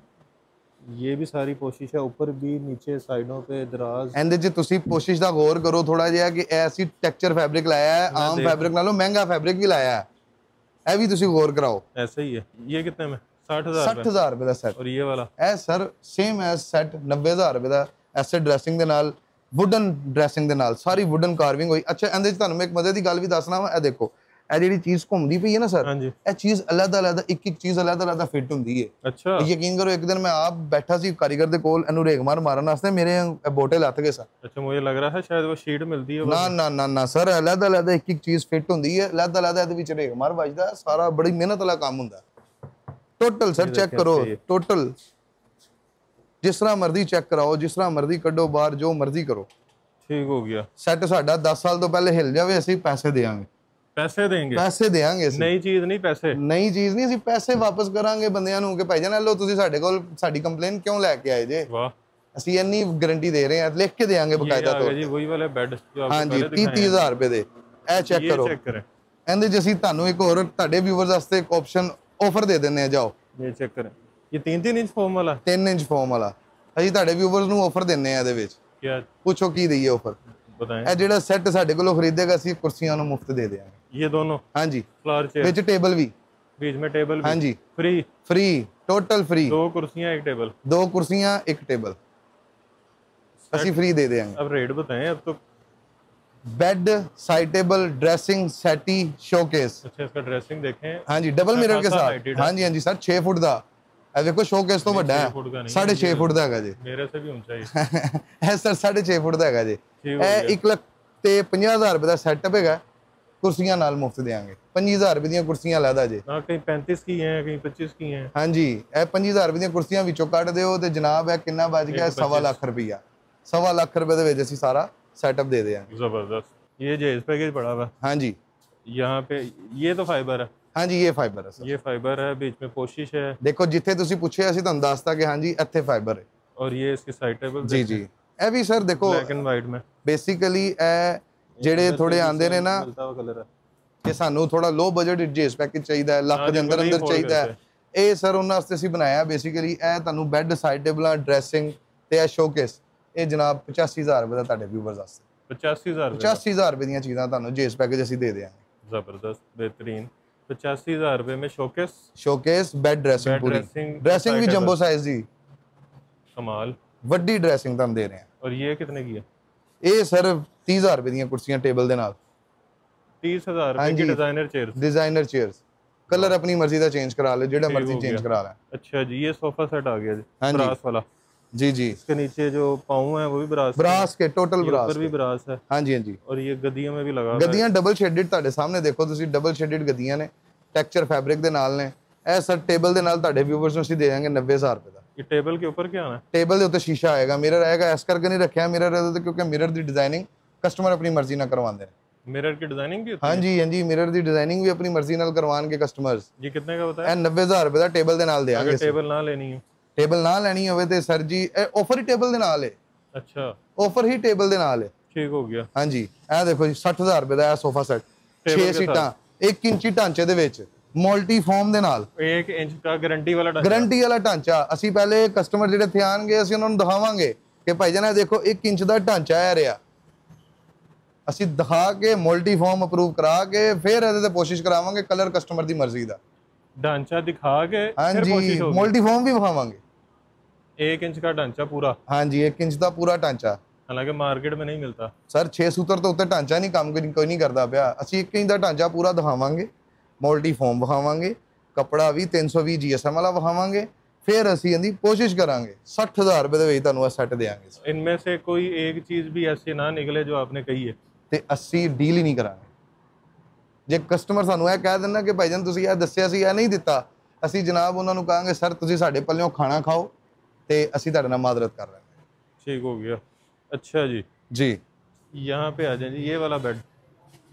ये भी सारी कोशिश है, ऊपर भी नीचे साइडों पे दराज। ਇਹਦੇ 'ਚ ਤੁਸੀਂ ਕੋਸ਼ਿਸ਼ ਦਾ ਗੌਰ ਕਰੋ ਥੋੜਾ ਜਿਹਾ ਕਿ ਐਸੀ ਟੈਕਸਚਰ ਫੈਬਰਿਕ ਲਾਇਆ ਹੈ, ਆਮ ਫੈਬਰਿਕ ਨਾਲੋਂ ਮਹਿੰਗਾ ਫੈਬਰਿਕ ਵੀ ਲਾਇਆ ਹੈ, ਇਹ ਵੀ ਤੁਸੀਂ ਗੌਰ ਕਰਾਓ। ऐसा ही है। ये कितने में? 60,000 60,000 ਰੁਪਏ ਦਾ ਸੈਟ। और ये वाला? ਇਹ ਸਰ ਸੇਮ ਐਸ ਸੈਟ 90,000 ਰੁਪਏ ਦਾ, ਐਸੇ ਡਰੈਸਿੰਗ ਦੇ ਨਾਲ, ਵੁਡਨ ਡਰੈਸਿੰਗ ਦੇ ਨਾਲ, ਸਾਰੀ ਵੁਡਨ ਕਾਰਵਿੰਗ ਹੋਈ। ਅੱਛਾ, ਇਹਦੇ 'ਚ ਤੁਹਾਨੂੰ ਮੈਂ ਇੱਕ ਮਜ਼ੇ ਦੀ ਗੱਲ ਵੀ ਦੱਸਣਾ ਵਾ, ਇਹ ਦੇਖੋ ਇਹ ਜਿਹੜੀ ਚੀਜ਼ ਘੁੰਮਦੀ ਪਈ ਹੈ ਨਾ ਸਰ, ਹਾਂਜੀ, ਇਹ ਚੀਜ਼ ਅਲੱਗ-ਅਲੱਗ ਇੱਕ ਇੱਕ ਚੀਜ਼ ਅਲੱਗ-ਅਲੱਗ ਫਿੱਟ ਹੁੰਦੀ ਹੈ। अच्छा, ਯਕੀਨ ਕਰੋ, ਇੱਕ ਦਿਨ ਮੈਂ ਆਪ ਬੈਠਾ ਸੀ ਕਾਰੀਗਰ ਦੇ ਕੋਲ, ਇਹਨੂੰ ਰੇਗਮਾਰ ਮਾਰਨ ਵਾਸਤੇ, ਮੇਰੇ ਬੋਟੇ ਲੱਥ ਗਏ ਸਰ। अच्छा, मुझे लग रहा है शायद वो शीट मिलती है। ਨਾ ਨਾ ਨਾ ਨਾ ਸਰ, ਅਲੱਗ-ਅਲੱਗ ਇੱਕ ਇੱਕ ਚੀਜ਼ ਫਿੱਟ ਹੁੰਦੀ ਹੈ, ਅਲੱਗ-ਅਲੱਗ ਇਹਦੇ ਵਿੱਚ ਰੇਗਮਾਰ ਵੱਜਦਾ, ਸਾਰਾ ਬੜੀ ਮਿਹਨਤ ਵਾਲਾ ਕੰਮ ਹੁੰਦਾ। ਟੋਟਲ ਸਰ ਚੈੱਕ ਕਰੋ, ਟੋਟਲ ਜਿਸ ਤਰ੍ਹਾਂ ਮਰਜ਼ੀ ਚੈੱਕ ਕਰਾਓ, ਜਿਸ ਤਰ੍ਹਾਂ ਮਰਜ਼ੀ ਕੱਢੋ ਬਾਹਰ, ਜੋ ਮਰਜ਼ੀ ਕਰੋ। ठीक हो गया। ਸੈੱਟ ਸਾਡਾ 10 ਸਾਲ ਤੋਂ ਪਹਿਲੇ ਹਿੱਲ ਜਾਵੇ, ਅਸੀਂ ਪੈਸੇ ਦੇਵਾਂਗੇ, पैसे देंगे? ਪੈਸੇ ਦੇਵਾਂਗੇ ਅਸੀਂ, नई चीज नहीं, पैसे। ਨਈ ਚੀਜ਼ ਨਹੀਂ, ਅਸੀਂ ਪੈਸੇ ਵਾਪਸ ਕਰਾਂਗੇ ਬੰਦਿਆਂ ਨੂੰ ਕਿ ਭਾਈ ਜਾਨ ਲਓ ਤੁਸੀਂ ਸਾਡੇ ਕੋਲ ਸਾਡੀ ਕੰਪਲੇਨ ਕਿਉਂ ਲੈ ਕੇ ਆਏ ਜੇ, वाह, ਅਸੀਂ ਇੰਨੀ ਗਾਰੰਟੀ ਦੇ ਰਹੇ ਹਾਂ, ਲਿਖ ਕੇ ਦੇਵਾਂਗੇ ये ਬਕਾਇਦਾ आ ਤੌਰ गए जी ਤੇ। वही वाले बेड जो आपको ਹਾਂਜੀ, पहले दिखाए हैं। 30,000 ਰੁਪਏ ਦੇ। ਇਹ ਚੈੱਕ ये ਕਰੋ, चेक करें, ਇਹਦੇ 'ਚ ਅਸੀਂ ਤੁਹਾਨੂੰ ਇੱਕ ਹੋਰ ਤੁਹਾਡੇ ਵਿਊਅਰਸ ਵਾਸਤੇ ਇੱਕ ਆਪਸ਼ਨ ਆਫਰ ਦੇ ਦਿੰਦੇ ਆ। ਜਾਓ, ये चेक करें, ये 3-3 इंच फॉर्म वाला 3 ਇੰਚ ਫੋਮ ਵਾਲਾ ਅਸੀਂ ਤੁਹਾਡੇ ਵਿਊਅਰਸ ਨੂੰ ਆਫਰ ਦਿੰਦੇ ਆ। ਇਹਦੇ ਵਿੱਚ क्या ਪੁੱਛੋ ਕੀ ਦਈਏ ਆਫਰ। बताएं? ਇਹ ਜਿਹੜਾ ਸੈੱਟ ਸਾਡੇ ਕੋਲੋਂ ਖਰੀਦੇਗਾ, ਅਸੀਂ ਕੁਰਸੀਆਂ ਨੂੰ ਮੁਫਤ ਦੇ ਦੇਵਾਂਗੇ। ये दोनों ਹਾਂਜੀ, फ्लावर चेयर, ਵਿੱਚ ਟੇਬਲ ਵੀ, बीच में टेबल भी ਹਾਂਜੀ फ्री, ਫ੍ਰੀ, ਟੋਟਲ ਫ੍ਰੀ। 2 कुर्सियां 1 टेबल। 2 ਕੁਰਸੀਆਂ 1 ਟੇਬਲ ਅਸੀਂ ਫ੍ਰੀ ਦੇ ਦੇਵਾਂਗੇ। अब रेट बताएं अब तो। Bed, side table, dressing, settee, showcase. अच्छा, इसका ड्रेसिंग देखें। हाँ जी, डबल मिरर के खासा साथ। heighted है। हाँ जी, हाँ जी सर, 6 फुट ਦਾ। ਇਹ ਦੇਖੋ ਸ਼ੋਕੇਸ ਤੋਂ ਵੱਡਾ 6 ਹੈ, फुट का नहीं, 6.5 ਫੁੱਟ ਦਾ ਹੈਗਾ ਜੀ। मेरे से भी ऊंचा है। ਇਹ ਸਰ 6.5 ਫੁੱਟ ਦਾ ਹੈਗਾ ਜੀ। ठीक हो ਇਹ गया। 1,50,000 ਰੁਪਏ ਦਾ ਸੈਟਅਪ ਹੈਗਾ, ਕੁਰਸੀਆਂ ਨਾਲ ਮੁਫਤ ਦੇਵਾਂਗੇ। 25,000 ਰੁਪਏ ਦੀਆਂ ਕੁਰਸੀਆਂ ਅਲੱਗਾ ਜੀ। हाँ, कहीं 35 की हैं, कहीं 25 की हैं। हाँ जी, ਇਹ 25,000 ਰੁਪਏ ਦੀਆਂ ਕੁਰਸੀਆਂ ਵਿੱਚੋਂ ਕੱਢ ਦਿਓ ਤੇ ਜਨਾਬ ਇਹ ਕਿੰਨਾ ਬਚ ਗਿਆ? 1.25 ਲੱਖ ਰੁਪਈਆ। 1.25 ਲੱਖ ਰੁਪਏ ਦੇ ਵਿੱਚ ਅਸੀਂ ਸਾਰਾ ਸੈਟਅਪ ਦੇ ਦੇਵਾਂਗੇ। जबरदस्त। ये जेज पैकेज पड़ा हुआ। हाँ जी, यहाँ पे ये तो फाइबर है। हाँ जी, ये फाइबर है सर। ये फाइबर है, बीच में पोशिश है। देखो जिथे तुसी पूछे ਅਸੀਂ ਤੁਹਾਨੂੰ ਦੱਸਤਾ कि हाँ जी ਇੱਥੇ फाइबर है। और ये इसके साइड टेबल जी जी ਇਹ ਵੀ ਸਰ देखो ब्लैक एंड वाइट में बेसिकली ਇਹ ਜਿਹੜੇ ਥੋੜੇ ਆਂਦੇ ਨੇ ਨਾ मिलता हुआ कलर है ਕਿ ਸਾਨੂੰ ਥੋੜਾ ਲੋ ਬਜਟ ਜੇਸ ਪੈਕੇਜ ਚਾਹੀਦਾ ਹੈ, ਲੱਖ ਦੇ ਅੰਦਰ ਅੰਦਰ ਚਾਹੀਦਾ ਹੈ, ਇਹ ਸਰ ਉਹਨਾਂ ਵਾਸਤੇ ਅਸੀਂ ਬਣਾਇਆ। ਬੇਸਿਕਲੀ ਇਹ ਤੁਹਾਨੂੰ ਬੈੱਡ, ਸਾਈਡ ਟੇਬਲਾਂ, ਡਰੈਸਿੰਗ ਤੇ ਇਹ ਸ਼ੋਕੇਸ, ਇਹ ਜਨਾਬ 85000 ਰੁਪਏ ਦਾ ਤੁਹਾਡੇ ਵਿਊਵਰਸ ਵਾਸਤੇ। 85000 85000 ਰੁਪਏ ਦੀਆਂ ਚੀਜ਼ਾਂ ਤੁਹਾਨੂੰ ਜੇਸ ਪੈਕੇਜ ਅਸੀਂ ਦੇ ਦਿਆਂਗੇ। जबरदस्त, बेहतरीन। 85000 रुपए में शोकेस, ਸ਼ੋਕੇਸ, ਬੈੱਡ ਡਰੈਸਿੰਗ, ਪੂਰੀ ਡਰੈਸਿੰਗ ਵੀ ਜੰਬੋ ਸਾਈਜ਼ ਦੀ, कमाल, ਵੱਡੀ ਡਰੈਸਿੰਗ ਤੁਹਾਨੂੰ ਦੇ ਰਹੇ ਹਾਂ। और ये कितने की है? ਇਹ ਸਰ 30000 ਰੁਪਏ ਦੀਆਂ ਕੁਰਸੀਆਂ ਟੇਬਲ ਦੇ ਨਾਲ। 30000 रुपए की designer chairs, designer chairs, colour अपनी मर्जी का चेंज करा ले, जेड़ा मर्जी चेंज करा ले। अच्छा जी, ये सोफा सेट आ गया जी, हाँ जी। ब्रास वाला। जी जी, इसके नीचे जो पाँव है वो भी ब्रास ब्रास के, टोटल ब्रास ऊपर भी ब्रास है। हाँ जी हाँ जी। और ये गद्दियों में भी लगा हुआ है। गद्दियां डबल शेडेड ਤੁਹਾਡੇ ਸਾਹਮਣੇ ਦੇਖੋ ਤੁਸੀਂ, ਡਬਲ ਸ਼ੇਡਡ ਗद्दियां ਨੇ, ਟੈਕਸਚਰ ਫੈਬਰਿਕ ਦੇ ਨਾਲ ਨੇ। ਇਹ ਸਰ ਟੇਬਲ ਦੇ ਨਾਲ ਤੁਹਾਡੇ ਵਿਊਅਰਸ ਨੂੰ ਅਸੀਂ ਦੇ ਦਾਂਗੇ 90000 ਰੁਪਏ ਦਾ। ये टेबल के ऊपर क्या आना है? ਟੇਬਲ ਦੇ ਉੱਤੇ ਸ਼ੀਸ਼ਾ ਆਏਗਾ, ਮਿਰਰ ਆਏਗਾ। ਇਸ ਕਰਕੇ ਨਹੀਂ ਰੱਖਿਆ ਮਿਰਰ ਇਹਦੇ ਤੇ ਕਿਉਂਕਿ ਮਿਰਰ ਦੀ ਡਿਜ਼ਾਈਨਿੰਗ ਕਸਟਮਰ ਆਪਣੀ ਮਰਜ਼ੀ ਨਾਲ ਕਰਵਾਉਂਦੇ ਨੇ। मिरर की डिजाइनिंग भी होती हाँ जी हाँ जी, मिरर ਦੀ ਡਿਜ਼ਾਈਨਿੰਗ ਵੀ ਆਪਣੀ ਮਰਜ਼ੀ ਨਾਲ ਕਰਵਾਉਣਗੇ ਕਸਟਮਰਸ। है? ये कितने का बताया? ਇਹ 90000 ਰੁਪਏ ਦਾ ਟੇਬਲ ਦੇ ਨਾਲ ਦੇਾਂਗੇ। अगर टेबल ना लेनी हो? ਟੇਬਲ ਨਾ ਲੈਣੀ ਹੋਵੇ ਤੇ ਸਰ ਜੀ ਇਹ ਆਫਰ ਹੀ ਟੇਬਲ ਦੇ ਨਾਲ ਹੈ। अच्छा, ਆਫਰ ਹੀ ਟੇਬਲ ਦੇ ਨਾਲ ਹੈ। ठीक हो गया। हाँ जी, ਇਹ ਦੇਖੋ ਜੀ 60000 ਰੁਪਏ ਦਾ ਇਹ ਸੋਫਾ ਸੈਟ, 6 ਸੀਟਾਂ, 1 ਇੰਚੀ ਢਾਂਚੇ ਦੇ ਵਿੱਚ, ਮਲਟੀ ਫਾਰਮ ਦੇ ਨਾਲ, 1 इंच का गारंटी वाला ढांचा। ਗਾਰੰਟੀ ਵਾਲਾ ਢਾਂਚਾ। ਅਸੀਂ ਪਹਿਲੇ ਕਸਟਮਰ ਜਿਹੜੇ ਇੱਥੇ ਆਣਗੇ ਅਸੀਂ ਉਹਨਾਂ ਨੂੰ ਦਿਖਾਵਾਂਗੇ ਕਿ ਭਾਈ ਜਾਨ ਇਹ ਦੇਖੋ 1 ਇੰਚ ਦਾ ਢਾਂਚਾ ਆ ਰਿਹਾ। ਅਸੀਂ ਦਿਖਾ ਕੇ ਮਲਟੀ ਫਾਰਮ ਅਪਰੂਵ ਕਰਾ ਕੇ ਫਿਰ ਇਹਦੇ ਤੇ ਕੋਸ਼ਿਸ਼ ਕਰਾਵਾਂਗੇ ਕਲਰ ਕਸਟਮਰ ਦੀ ਮਰਜ਼ੀ ਦਾ। ढांचा दिखा के हाँ फिर जी, कोशिश होगी। ਮਲਟੀ ਫਾਰਮ ਵੀ ਵਿਖਾਵਾਂਗੇ। 1 इंच का ढांचा पूरा, हाँ जी, 1 ਇੰਚ ਦਾ ਪੂਰਾ ਢਾਂਚਾ। हालांकि मार्केट में नहीं मिलता ਸਰ 6 ਸੂਤਰ ਤੋਂ ਉੱਤੇ ਢਾਂਚਾ ਨਹੀਂ ਕੰਮ ਕੋਈ ਨਹੀਂ ਕਰਦਾ ਪਿਆ। ਅਸੀਂ 1 ਇੰਚ ਦਾ ਢਾਂਚਾ ਪੂਰਾ ਦਿਖਾਵਾਂਗੇ, ਮਲਟੀ ਫਾਰਮ ਵਿਖਾਵਾਂਗੇ, ਕੱਪੜਾ ਵੀ 320 GSM ਵਾਲਾ ਵਿਖਾਵਾਂਗੇ। ਫਿਰ ਅਸੀਂ ਇਹਦੀ ਕੋਸ਼ਿਸ਼ ਕਰਾਂਗੇ 60000 ਰੁਪਏ ਦੇ ਵਿੱਚ ਤੁਹਾਨੂੰ ਇਹ ਸੈੱਟ ਦੇਵਾਂਗੇ। इनमें से कोई एक चीज भी ऐसी ना निकले जो आपने कही है। ਤੇ ਅਸੀਂ ਡੀਲ ਹੀ ਨਹੀਂ ਕਰਾਂਗੇ। ਜੇ ਕਸਟਮਰ ਸਾਨੂੰ ਇਹ ਕਹਿ ਦਿੰਦਾ ਕਿ ਭਾਈਜਾਨ ਤੁਸੀਂ ਇਹ ਦੱਸਿਆ ਸੀ ਇਹ ਨਹੀਂ ਦਿੱਤਾ, ਅਸੀਂ ਜਨਾਬ ਉਹਨਾਂ ਨੂੰ ਕਹਾਂਗੇ ਸਰ ਤੁਸੀਂ ਸਾਡੇ ਪੱਲਿਓਂ ਖਾਣਾ ਖਾਓ ਤੇ ਅਸੀਂ ਤੁਹਾਡੇ ਨਾਲ ਮਾਦਰਤ ਕਰ ਰਹੇ ਹਾਂ। ठीक हो गया। अच्छा जी, ਜੀ यहाँ पे आ जाए जी, ये वाला बेड।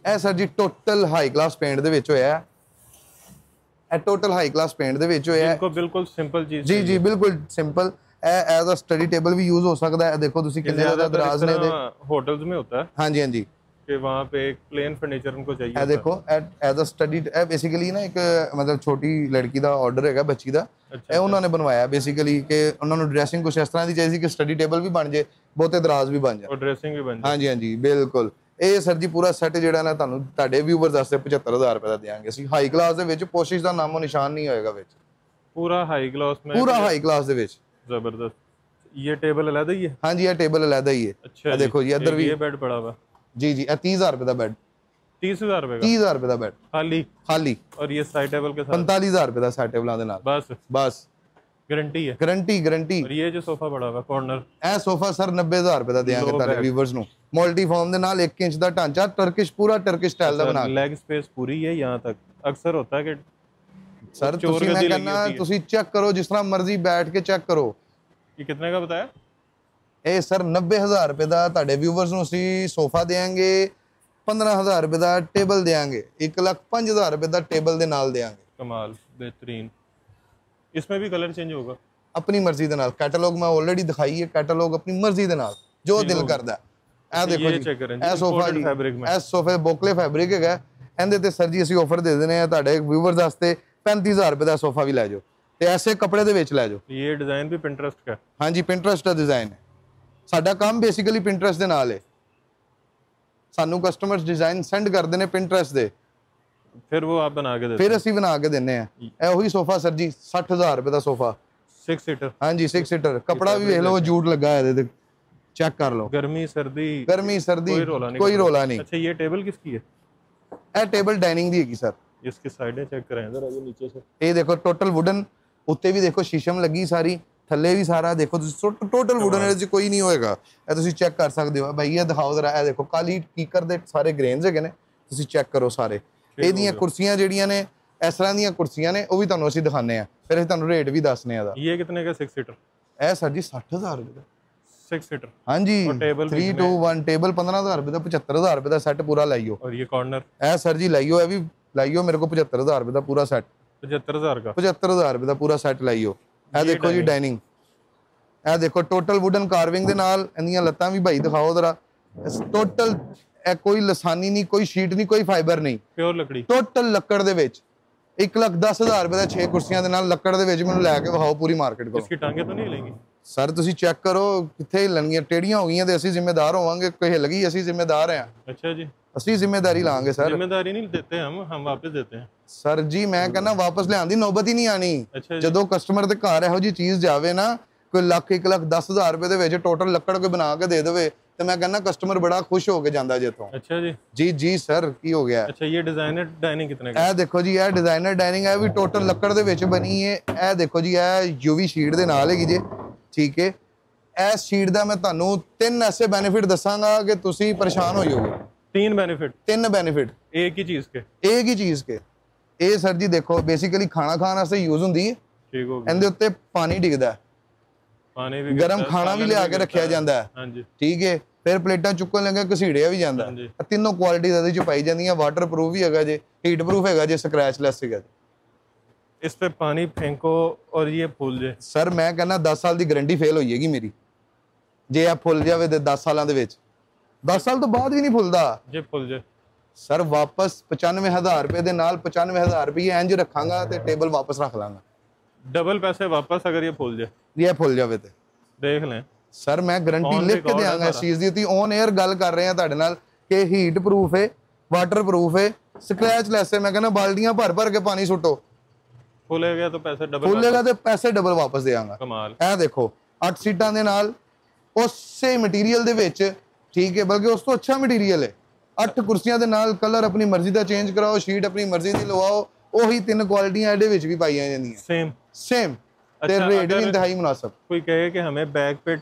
ਇਹ ਸਰ ਜੀ ਟੋਟਲ ਹਾਈ ਕਲਾਸ ਪੇਂਟ ਦੇ ਵਿੱਚ ਹੋਇਆ ਹੈ। ਇਹ ਟੋਟਲ ਹਾਈ ਕਲਾਸ ਪੇਂਟ ਦੇ ਵਿੱਚ ਹੋਇਆ ਹੈ। इनको बिल्कुल सिंपल चीज ਜੀ ਜੀ ਬਿਲਕੁਲ ਸਿੰਪਲ। ਇਹ ਐਜ਼ ਅ ਸਟੱਡੀ ਟੇਬਲ ਵੀ ਯੂਜ਼ ਹੋ ਸਕਦਾ ਹੈ। ਦੇਖੋ ਤੁਸੀਂ ਕਿੰਨੇ ਜ਼ਿਆਦਾ ਦਰਾਜ਼ ਨੇ ਇਹਦੇ। होटल्स में होता है ਹਾਂਜੀ ਹਾਂਜੀ, कि वहाँ पे एक प्लेन फर्नीचर उनको चाहिए ਇਹ होता है। ਦੇਖੋ ਐਜ਼ ਅ ਸਟੱਡੀ, ਇਹ ਬੇਸਿਕਲੀ ਨਾ ਇੱਕ ਮਤਲਬ ਛੋਟੀ ਲੜਕੀ ਦਾ ਆਰਡਰ ਹੈਗਾ, ਬੱਚੀ ਦਾ। ਇਹ ਉਹਨਾਂ ਨੇ ਬਣਵਾਇਆ ਬੇਸਿਕਲੀ ਕਿ ਉਹਨਾਂ ਨੂੰ ਡਰੈਸਿੰਗ ਕੁਛ ਇਸ ਤਰ੍ਹਾਂ ਦੀ ਚਾਹੀਦੀ ਕਿ ਸਟੱਡੀ ਟੇਬਲ ਵੀ ਬਣ ਜੇ, ਬਹੁਤੇ ਦਰਾਜ਼ ਵੀ ਬਣ ਜਾਣ। और ड्रेसिंग भी बन जाए। ਹਾਂਜੀ ਹਾਂਜੀ ਬਿਲਕੁਲ। ਇਹ ਸਰ ਜੀ ਪੂਰਾ ਸੈੱਟ ਜਿਹੜਾ ਨਾ ਤੁਹਾਨੂੰ ਤੁਹਾਡੇ ਵਿਊਵਰਸ ਵਾਸਤੇ 75000 ਰੁਪਏ ਦਾ ਦੇਵਾਂਗੇ ਅਸੀਂ। ਹਾਈ ਕਲਾਸ ਦੇ ਵਿੱਚ ਪੋਸ਼ਿਸ਼ ਦਾ ਨਾਮੋ ਨਿਸ਼ਾਨ ਨਹੀਂ ਹੋਏਗਾ ਵਿੱਚ, पूरा हाई ग्लॉस में, ਪੂਰਾ ਹਾਈ ਕਲਾਸ ਦੇ ਵਿੱਚ। जबरदस्त। ये टेबल अलग ही है? ਹਾਂਜੀ, ਇਹ ਟੇਬਲ ਅਲੱਗਾ ਹੀ ਹੈ। अच्छा ਇਹ ਦੇਖੋ ਜੀ ਇੱਧਰ ਵੀ। ये बेड पड़ा हुआ ਜੀ ਜੀ, ਇਹ 30000 ਰੁਪਏ ਦਾ ਬੈੱਡ, 30000 रुपए का 30000 ਰੁਪਏ ਦਾ ਬੈੱਡ खाली। ਖਾਲੀ। और ये साइड टेबल के साथ 45000 ਰੁਪਏ ਦਾ ਸੈਟ ਟੇਬਲਾਂ ਦੇ ਨਾਲ बस ਬਸ। गारंटी है। Guarantee guarantee. और ये जो सोफा पड़ा हुआ कॉर्नर, ਇਹ ਸੋਫਾ ਸਰ 90000 ਰੁਪਏ ਦਾ ਦੇਵਾਂਗੇ Low ਤੁਹਾਡੇ back। ਵਿਊਵਰਸ ਨੂੰ, ਮਲਟੀ ਫਾਰਮ ਦੇ ਨਾਲ, 1 ਇੰਚ ਦਾ ਢਾਂਚਾ, ਟਰਕਿਸ਼, ਪੂਰਾ ਟਰਕਿਸ਼ ਸਟਾਈਲ ਦਾ ਬਣਾ ਕੇ। लेग स्पेस पूरी है यहाँ तक। अक्सर होता है कि ਸਰ चोर ਤੁਸੀਂ, ਮੈਂ गद्दी लगी ਕਹਿੰਦਾ होती है। ਤੁਸੀਂ ਚੈੱਕ ਕਰੋ, ਜਿਸ ਤਰ੍ਹਾਂ ਮਰਜ਼ੀ ਬੈਠ ਕੇ ਚੈੱਕ ਕਰੋ। ये कितने का बताया? ਇਹ ਸਰ 90000 ਰੁਪਏ ਦਾ ਤੁਹਾਡੇ ਵਿਊਵਰਸ ਨੂੰ ਅਸੀਂ ਸੋਫਾ ਦੇਵਾਂਗੇ, 15000 ਰੁਪਏ ਦਾ ਟੇਬਲ ਦੇਵਾਂਗੇ, 1,05,000 ਰੁਪਏ ਦਾ ਟੇਬਲ ਦੇ ਨਾਲ ਦੇਵਾਂਗੇ। कमाल, बेहतरीन। इसमें भी कलर चेंज होगा? ਆਪਣੀ ਮਰਜ਼ੀ ਦੇ ਨਾਲ। ਕੈਟਲੌਗ ਮੈਂ ਆਲਰੇਡੀ ਦਿਖਾਈ ਹੈ, ਕੈਟਲੌਗ ਆਪਣੀ ਮਰਜ਼ੀ ਦੇ ਨਾਲ ਜੋ ਦਿਲ ਕਰਦਾ। ਇਹ ਦੇਖੋ ये ਜੀ, चेक करें ਇਹ ਸੋਫਾ ਜੀ, फैब्रिक में। ਇਹ ਸੋਫੇ ਬੋਕਲੇ ਫੈਬਰਿਕ ਹੈਗਾ। ਇਹਦੇ ਤੇ ਸਰ ਜੀ ਅਸੀਂ ਆਫਰ ਦੇ ਦਿੰਦੇ ਆ ਤੁਹਾਡੇ ਵਿਊਵਰਸ ਵਾਸਤੇ 35000 ਰੁਪਏ ਦਾ ਸੋਫਾ ਵੀ ਲੈ ਜਾਓ ਤੇ ਐਸੇ ਕੱਪੜੇ ਦੇ ਵਿੱਚ ਲੈ ਜਾਓ। ये डिजाइन भी पिंटरेस्ट का है? ਹਾਂਜੀ, ਪਿੰਟਰਸਟ ਦਾ ਡਿਜ਼ਾਈਨ ਹੈ। ਸਾਡਾ ਕੰਮ ਬੇਸਿਕਲੀ ਪਿੰਟਰਸਟ ਦੇ ਨਾਲ ਹੈ। ਸਾਨੂੰ ਕਸਟਮਰਸ ਡਿਜ਼ਾਈਨ ਸੈਂਡ ਕਰਦੇ ਨੇ ਪਿੰਟਰਸਟ ਦੇ, फिर वो आप बना के देते ਫਿਰ ਅਸੀਂ ਬਣਾ ਕੇ ਦਿੰਨੇ ਆ। ਇਹ ਉਹੀ ਸੋਫਾ ਸਰ ਜੀ 60000 ਰੁਪਏ ਦਾ ਸੋਫਾ। 6 सीटर? ਹਾਂਜੀ, 6 ਸੀਟਰ। ਕੱਪੜਾ ਵੀ ਵੇਖ ਲਓ, ਜੂਟ ਲੱਗਾ ਹੈ ਇਹਦੇ ਤੇ, ਚੈੱਕ ਕਰ ਲਓ। गर्मी सर्दी ਗਰਮੀ ਸਰਦੀ कोई रोला नहीं, ਕੋਈ ਰੋਲਾ ਨਹੀਂ। अच्छा, ये टेबल किसकी है? ਇਹ ਟੇਬਲ ਡਾਈਨਿੰਗ ਦੀ ਹੈਗੀ ਸਰ। इसकी साइडें चेक करें जरा, ये नीचे से। ਇਹ ਦੇਖੋ ਟੋਟਲ ਵੁਡਨ, ਉੱਤੇ ਵੀ ਦੇਖੋ ਸ਼ੀਸ਼ਮ ਲੱਗੀ ਸਾਰੀ, ਥੱਲੇ ਵੀ ਸਾਰਾ ਦੇਖੋ ਤੁਸੀਂ, ਟੋਟਲ ਵੁਡਨ ਇਹਦੇ ਚ ਕੋਈ ਨਹੀਂ ਹੋਏਗਾ। ਇਹ ਤੁਸੀਂ ਚੈੱਕ ਕਰ ਸਕਦੇ ਹੋ। ਭਾਈ ਇਹ ਦਿਖਾਓ ਜ਼ਰਾ, ਇਹ ਦੇਖੋ ਕਾਲੀ ਕੀਕਰ ਦੇ ਸਾਰੇ ਗ੍ਰੇਨਸ ਹੈਗੇ ਨੇ, ਤੁਸੀਂ ਚੈੱਕ ਕਰੋ ਸਾਰੇ। ਇਹਦੀਆਂ ਕੁਰਸੀਆਂ ਜਿਹੜੀਆਂ ਨੇ ਇਸ ਤਰ੍ਹਾਂ ਦੀਆਂ ਕੁਰਸੀਆਂ ਨੇ, ਉਹ ਵੀ ਤੁਹਾਨੂੰ ਅਸੀਂ ਦਿਖਾਉਂਦੇ ਆ, ਫਿਰ ਅਸੀਂ ਤੁਹਾਨੂੰ ਰੇਟ ਵੀ ਦੱਸਨੇ ਆ ਦਾ। ये कितने का 6 सीटर? ਇਹ ਸਰ ਜੀ 60000 ਰੁਪਏ ਦਾ। 6 सीटर हाँ जी, और टेबल 3 to 1 टेबल 15,000 रुपए ਦਾ 75,000 रुपए ਦਾ ਸੈੱਟ ਪੂਰਾ ਲਾਈਓ। और ये कॉर्नर ਇਹ ਸਰ ਜੀ ਲਾਈਓ, ਇਹ ਵੀ ਲਾਈਓ ਮੇਰੇ ਕੋਲ 75,000 रुपए ਦਾ ਪੂਰਾ ਸੈੱਟ, 75,000 का। 75,000 रुपए ਦਾ ਪੂਰਾ ਸੈੱਟ ਲਾਈਓ। ਇਹ ਦੇਖੋ ਜੀ ਡਾਈਨਿੰਗ, ਇਹ ਦੇਖੋ ਟੋਟਲ ਵੁਡਨ ਕਾਰਵਿੰਗ ਦੇ ਨਾਲ, ਇਹਦੀਆਂ ਲੱਤਾਂ ਵੀ ਭਾਈ ਦਿਖਾਓ ਜ਼ਰਾ। ਟੋਟਲ ਇਹ ਕੋਈ ਲਸਾਨੀ ਨਹੀਂ, ਕੋਈ ਸ਼ੀਟ ਨਹੀਂ, ਕੋਈ ਫਾਈਬਰ ਨਹੀਂ, प्योर लकड़ी। ਟੋਟਲ ਲੱਕੜ ਦੇ ਵਿੱਚ 1,10,000 रुपए ਦਾ 6 ਕੁਰਸੀਆਂ ਦੇ ਨਾਲ ਲੱਕੜ ਦੇ ਵਿੱਚ ਮੈਨੂੰ ਲੈ ਕੇ ਵਿਖਾਓ ਪੂਰੀ ਮਾਰਕੀਟ ਕੋਲ। इसकी टांगे तो नहीं हिलेंगी? ਸਰ ਤੁਸੀਂ ਚੈੱਕ ਕਰੋ ਕਿੱਥੇ ਹਿੱਲਣਗੀਆਂ, ਟੇੜੀਆਂ ਹੋ ਗਈਆਂ ਤੇ ਅਸੀਂ ਜ਼ਿੰਮੇਦਾਰ ਹੋਵਾਂਗੇ, ਕੋਈ ਹਿੱਲ ਗਈ ਅਸੀਂ ਜ਼ਿੰਮੇਦਾਰ ਹਾਂ, अच्छा जी, ਅਸੀਂ ਜ਼ਿੰਮੇਦਾਰੀ ਲਾਂਗੇ ਸਰ। जिम्मेदारी नहीं देते हम वापस देते हैं। ਸਰ ਜੀ ਮੈਂ ਕਹਿੰਦਾ ਵਾਪਸ ਲਿਆਉਣ ਦੀ ਨੌਬਤ ਹੀ ਨਹੀਂ ਆਣੀ। अच्छा जी, ਜਦੋਂ ਕਸਟਮਰ ਦੇ ਘਰ ਇਹੋ ਜੀ ਚੀਜ਼ ਜਾਵੇ ਨਾ, ਕੋਈ ਲੱਖ 1,10,000 ਰੁਪਏ ਦੇ ਵਿੱਚ ਟੋਟਲ ਲੱਕੜ ਕੋਈ ਬਣਾ ਕੇ ਦੇ ਦੇਵੇ, ਤੇ ਮੈਂ ਕਹਿੰਦਾ ਕਸਟਮਰ ਬੜਾ ਖੁਸ਼ ਹੋ ਕੇ ਜਾਂਦਾ ਜੇ ਇੱਥੋਂ। अच्छा जी। ਜੀ ਜੀ ਸਰ ਕੀ ਹੋ ਗਿਆ? अच्छा ये डिजाइनर डाइनिंग कितने का? ਇਹ ਦੇਖੋ ਜੀ, ਇਹ ਡਿਜ਼ਾਈਨਰ ਡਾਈਨਿੰਗ ਹੈ ਵੀ ਟੋਟਲ ਲੱਕੜ ਦੇ ਵਿੱਚ ਬਣੀ ਹੈ। ਇਹ ਦੇਖੋ ਜੀ, ਇਹ ਯੂਵੀ ਸ਼ੀਟ ਦੇ ਨਾਲ ਹੈਗੀ ਜੇ, ਠੀਕ ਹੈ। ਇਸ ਸ਼ੀਟ ਦਾ ਮੈਂ ਤੁਹਾਨੂੰ 3 ਐਸੇ ਬੈਨੀਫਿਟ ਦੱਸਾਂਗਾ ਕਿ ਤੁਸੀਂ ਪਰੇਸ਼ਾਨ ਹੋ ਜਾਓਗੇ। 3 बेनिफिट 3 ਬੈਨੀਫਿਟ एक ही चीज के। ਇੱਕ ਹੀ ਚੀਜ਼ ਕੇ। ਇਹ ਸਰ ਜੀ ਦੇਖੋ ਬੇਸਿਕਲੀ ਖਾਣਾ ਖਾਣ ਵਾਸਤੇ ਯੂਜ਼ ਹੁੰਦੀ ਹੈ। ठीक हो गया। ਇਹਦੇ ਉੱਤੇ ਪਾਣੀ ਡਿੱਗਦਾ ਹੈ, पानी भी ਗਰਮ गिरता है, ਖਾਣਾ ਵੀ सालन ਲਿਆ भी ਕੇ गिरता ਰੱਖਿਆ है। ਜਾਂਦਾ ਹੈ, हाँ जी, ਠੀਕ ਹੈ। ਫਿਰ ਪਲੇਟਾਂ ਚੁੱਕਣ ਲੱਗੇ ਘਸੀੜਿਆ ਵੀ ਜਾਂਦਾ ਹੈ। हाँ जी। ਇਹ ਤਿੰਨੋਂ ਕੁਆਲਿਟੀ ਇਹਦੇ ਚ ਪਾਈ ਜਾਂਦੀਆਂ। ਵਾਟਰਪ੍ਰੂਫ ਵੀ ਹੈਗਾ ਜੇ, ਹੀਟ ਪ੍ਰੂਫ ਹੈਗਾ ਜੇ, ਸਕ੍ਰੈਚਲੈਸ ਹੈਗਾ। इस पे पानी फेंको और ये फूल जाए। ਸਰ ਮੈਂ ਕਹਿੰਦਾ 10 ਸਾਲ ਦੀ ਗਾਰੰਟੀ ਫੇਲ ਹੋ ਜਾਏਗੀ ਮੇਰੀ ਜੇ ਇਹ ਫੁੱਲ ਜਾਵੇ ਤੇ 10 ਸਾਲਾਂ ਦੇ ਵਿੱਚ। 10 ਸਾਲ ਤੋਂ ਬਾਅਦ ਵੀ ਨਹੀਂ ਫੁੱਲਦਾ ये फूल जाए। ਸਰ। ਵਾਪਸ 95,000 ਰੁਪਏ ਦੇ ਨਾਲ 95,000 ਰੁਪਏ ਇੰਜ ਰੱਖਾਂਗਾ ਤੇ ਟੇਬਲ ਵਾਪਸ ਰੱਖ ਲਾਂਗਾ। डबल पैसे वापस अगर ये फूल जाए, ਇਹ ਫੁੱਲ ਜਾਵੇ ਤੇ देख लें। ਸਰ ਮੈਂ ਗਾਰੰਟੀ On ਲਿਖ ਕੇ record ਹੈ ਦਿਆਂਗਾ ਇਸ ਸਾਰਾ। ਚੀਜ਼ ਦੀ। ਤੁਸੀਂ ਔਨ 에ਅਰ ਗੱਲ ਕਰ ਰਹੇ ਆ ਤੁਹਾਡੇ ਨਾਲ ਕਿ ਹੀਟ ਪ੍ਰੂਫ ਹੈ, ਵਾਟਰਪ੍ਰੂਫ ਹੈ, ਸਕ੍ਰੈਚਲੈਸ ਹੈ। ਮੈਂ ਕਹਿੰਦਾ ਬਾਲਟੀਆਂ ਭਰ ਭਰ ਕੇ ਪਾਣੀ ਸੁੱਟੋ, फूलेगा तो पैसे डबल। ਫੁੱਲੇਗਾ ਤੇ ਪੈਸੇ ਡਬਲ ਵਾਪਸ ਦੇਵਾਂਗਾ। कमाल। ਇਹ ਦੇਖੋ 8 ਸੀਟਾਂ ਦੇ ਨਾਲ ਉਸੇ ਮਟੀਰੀਅਲ ਦੇ ਵਿੱਚ, ਠੀਕ ਹੈ, ਬਲਕਿ ਉਸ ਤੋਂ ਅੱਛਾ ਮਟੀਰੀਅਲ ਹੈ। 8 ਕੁਰਸੀਆਂ ਦੇ ਨਾਲ ਕਲਰ ਆਪਣੀ ਮਰਜ਼ੀ ਦਾ ਚੇਂਜ ਕਰਾਓ, ਸ਼ੀਟ ਆਪਣੀ ਮਰਜ਼ੀ ਦੀ ਲਵਾਓ, ਉਹੀ 3 ਕੁਆਲਿਟੀਆਂ ਇਹਦੇ ਵਿੱਚ ਵੀ ਪਾਈਆਂ ਜਾਂਦੀਆਂ सेम। ਸੇਮ, ਤੇ ਅੱਛਾ, ਰੇਟ ਵੀ ਅਗਰ- ਇੰਤਹਾਈ ਮੁਨਾਸਬ। कोई कहे कि हमें बैक पे